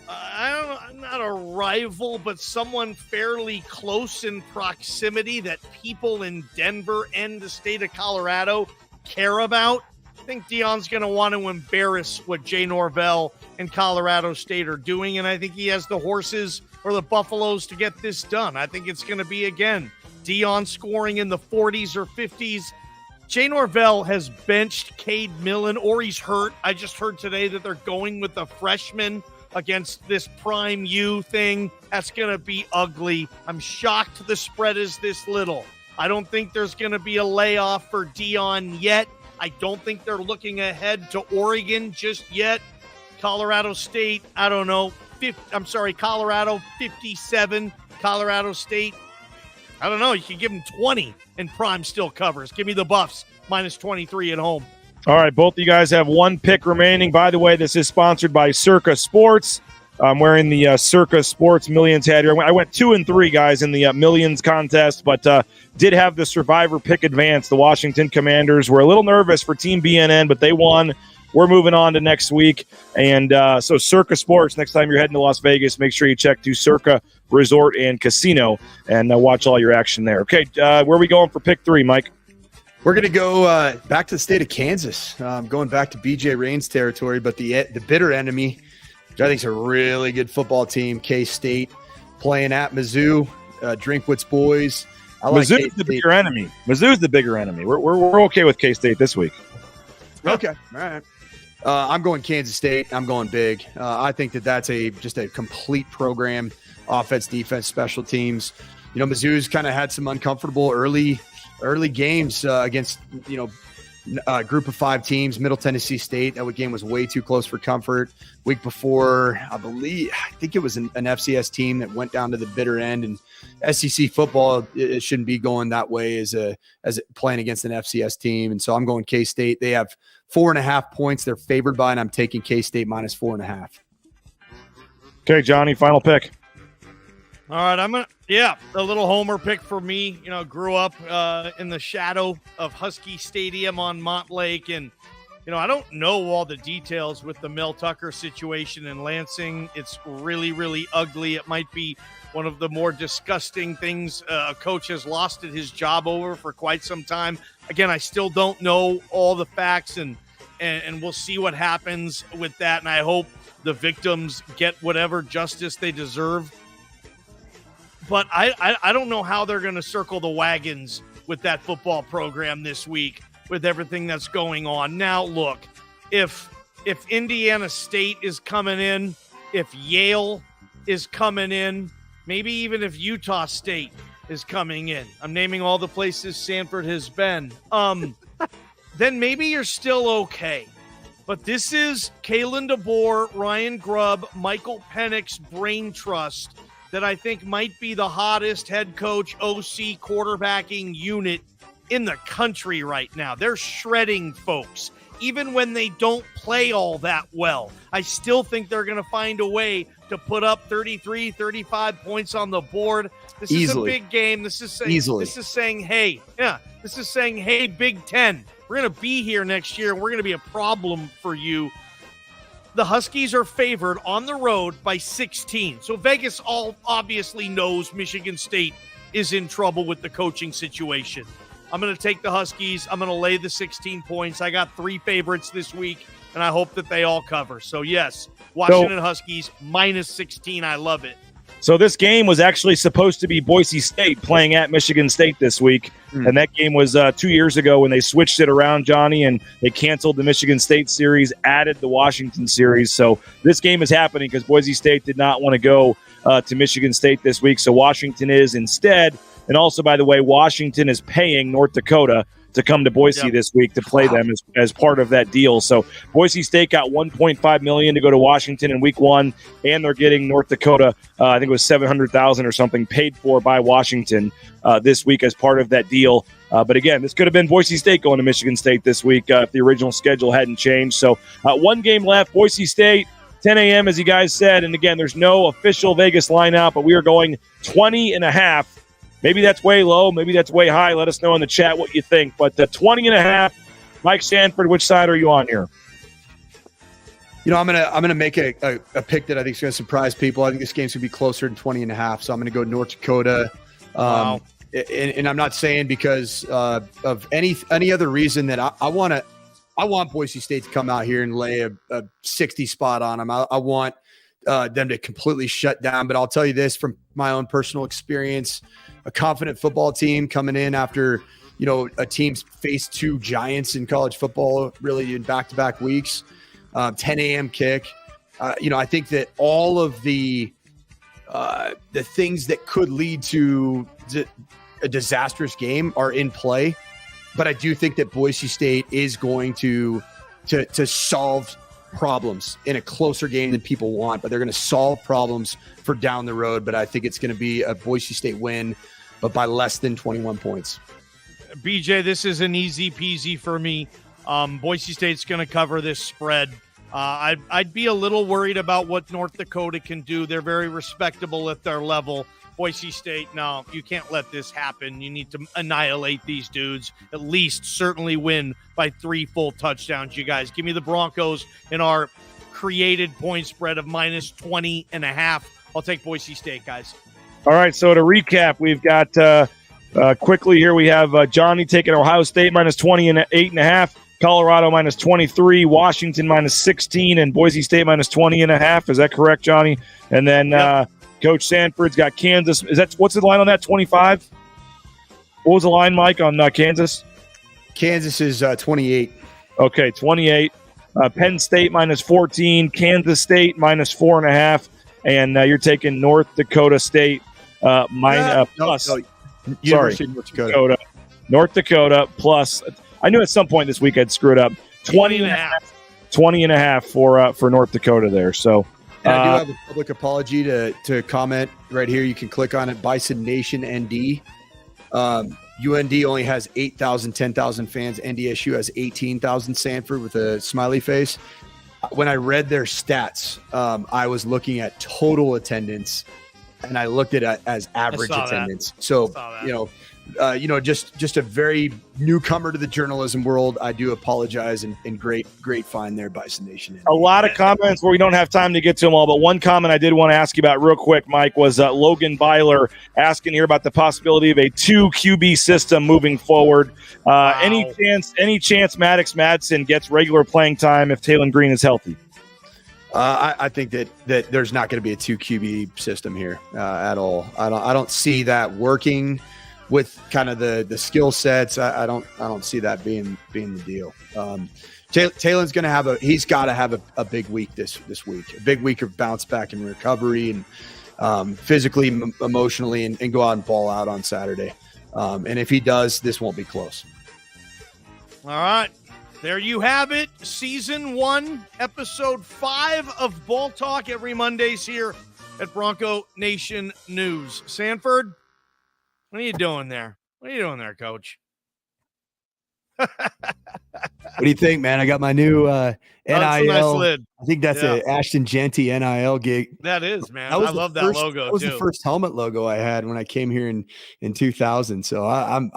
a rival, but someone fairly close in proximity that people in Denver and the state of Colorado care about. I think Deion's going to want to embarrass what Jay Norvell and Colorado State are doing, and I think he has the horses or the Buffaloes to get this done. I think it's going to be, again, Deion scoring in the 40s or 50s. Jay Norvell has benched Cade Millen, or he's hurt. I just heard today that they're going with a freshman against this Prime U thing. That's going to be ugly. I'm shocked the spread is this little. I don't think there's going to be a layoff for Deion yet. I don't think they're looking ahead to Oregon just yet. Colorado State, I don't know. Colorado 57. Colorado State, I don't know. You can give them 20 and Prime still covers. Give me the Buffs minus 23 at home. All right, both of you guys have one pick remaining. By the way, this is sponsored by Circa Sports. I'm wearing the Circa Sports Millions hat here. I went 2-3, guys, in the Millions contest, but did have the survivor pick advance. The Washington Commanders were a little nervous for Team BNN, but they won. We're moving on to next week. And so Circa Sports, next time you're heading to Las Vegas, make sure you check to Circa Resort and Casino and watch all your action there. Okay, where are we going for pick 3, Mike? We're going to go back to the state of Kansas, going back to BJ Rain's territory, but the bitter enemy, which I think is a really good football team, K-State, playing at Mizzou, Drinkwitz boys. Mizzou's the bigger enemy. Mizzou's the bigger enemy. We're okay with K-State this week. Okay, all right. I'm going Kansas State. I'm going big. I think that's just a complete program, offense, defense, special teams. Mizzou's kind of had some uncomfortable early games against, a group of 5 teams. Middle Tennessee State, that game was way too close for comfort. Week before, I think it was an FCS team that went down to the bitter end. And SEC football, it shouldn't be going that way as playing against an FCS team. And so I'm going K-State. They have 4.5 points they're favored by, and I'm taking K-State minus 4.5. Okay, Johnny, final pick. All right, a little homer pick for me. Grew up in the shadow of Husky Stadium on Montlake, and I don't know all the details with the Mel Tucker situation in Lansing. It's really, really ugly. It might be one of the more disgusting things a coach has lost his job over for quite some time. Again, I still don't know all the facts, and we'll see what happens with that, and I hope the victims get whatever justice they deserve. But I don't know how they're going to circle the wagons with that football program this week with everything that's going on. Now, look, if Indiana State is coming in, if Yale is coming in, maybe even if Utah State is coming in, I'm naming all the places Sanford has been, then maybe you're still okay. But this is Kalen DeBoer, Ryan Grubb, Michael Penix's brain trust that I think might be the hottest head coach, OC, quarterbacking unit in the country right now. They're shredding folks. Even when they don't play all that well, I still think they're going to find a way to put up 33, 35 points on the board. This Easily. is a big game. This is saying, hey, Big Ten, we're going to be here next year, and we're going to be a problem for you. The Huskies are favored on the road by 16. So Vegas obviously knows Michigan State is in trouble with the coaching situation. I'm going to take the Huskies. I'm going to lay the 16 points. I got 3 favorites this week, and I hope that they all cover. So, yes, Washington Huskies minus 16. I love it. So this game was actually supposed to be Boise State playing at Michigan State this week. And that game was 2 years ago when they switched it around, Johnny, and they canceled the Michigan State series, added the Washington series. So this game is happening because Boise State did not want to go to Michigan State this week. So Washington is instead. And also, by the way, Washington is paying North Dakota to come to Boise this week to play them as part of that deal. So Boise State got $1.5 million to go to Washington in week 1, and they're getting North Dakota, I think it was $700,000 or something, paid for by Washington this week as part of that deal. But again, this could have been Boise State going to Michigan State this week if the original schedule hadn't changed. So one game left, Boise State, 10 a.m., as you guys said. And again, there's no official Vegas line out, but we are going 20.5. Maybe that's way low. Maybe that's way high. Let us know in the chat what you think. But 20.5, Mike Sanford, which side are you on here? I'm gonna make a pick that I think is gonna surprise people. I think this game's gonna be closer than 20.5. So I'm gonna go North Dakota. Wow. And I'm not saying because of any other reason that I want Boise State to come out here and lay a 60 spot on them. I want them to completely shut down. But I'll tell you this from my own personal experience, a confident football team coming in after, a team's faced two giants in college football really in back-to-back weeks, 10 a.m. kick. I think that all of the things that could lead to a disastrous game are in play. But I do think that Boise State is going to solve problems in a closer game than people want, but they're going to solve problems for down the road. But I think it's going to be a Boise State win, but by less than 21 points. BJ, this is an easy peasy for me. Boise State's going to cover this spread. I'd be a little worried about what North Dakota can do. They're very respectable at their level. Boise State, no, you can't let this happen. You need to annihilate these dudes, at least certainly win by 3 full touchdowns, you guys. Give me the Broncos in our created point spread of minus 20.5. I'll take Boise State, guys. All right, so to recap, we've got quickly here, we have Johnny taking Ohio State minus 20.5, Colorado minus 23, Washington minus 16, and Boise State minus 20.5. Is that correct, Johnny? And then yep. Coach Sanford's got Kansas. What's the line on that? 25? What was the line, Mike, on Kansas? Kansas is 28. Okay, 28. Penn State minus 14, Kansas State minus 4.5, and you're taking North Dakota State plus. No, University of North Dakota. North Dakota plus. I knew at some point this week I'd screw it up. 20.5 for North Dakota there. So. And I do have a public apology to comment right here. You can click on it. Bison Nation ND. UND only has 8,000, 10,000 fans. NDSU has 18,000. Sanford with a smiley face. When I read their stats, I was looking at total attendance, and I looked at it as average attendance. So just a very newcomer to the journalism world. I do apologize, and great find there, Bison Nation. A lot of comments where we don't have time to get to them all, but one comment I did want to ask you about real quick, Mike, was Logan Byler asking here about the possibility of a 2 QB system moving forward. Wow. Any chance Maddox Madsen gets regular playing time if Taylon Green is healthy? I think that there's not going to be a 2 QB system here at all. I don't see that working with kind of the skill sets. I don't see that being the deal. Taylon's going to he's got to have a big week this week, a big week of bounce back and recovery and physically, emotionally, and go out and ball out on Saturday. And if he does, this won't be close. All right. There you have it. Season 1, episode 5 of Ball Talk every Mondays here at Bronco Nation News. Sanford, what are you doing there? What are you doing there, Coach? What do you think, man? I got my new NIL. Nice I think that's a Ashton Genty NIL gig. That is, man. I love that logo. That was the first helmet logo I had when I came here in 2000. So I'm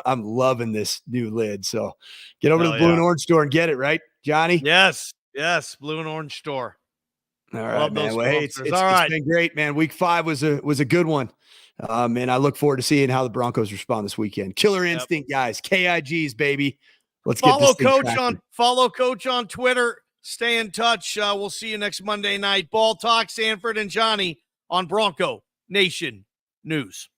loving this new lid. So get over to the Blue and Orange store and get it, right, Johnny? Yes, Blue and Orange store. All right, man. Well, hey, it's been great, man. Week 5 was a good one. And I look forward to seeing how the Broncos respond this weekend. Killer instinct, guys. KIGs, baby. Let's follow Coach on Twitter. Stay in touch. We'll see you next Monday night. Ball Talk, Sanford and Johnny on Bronco Nation News.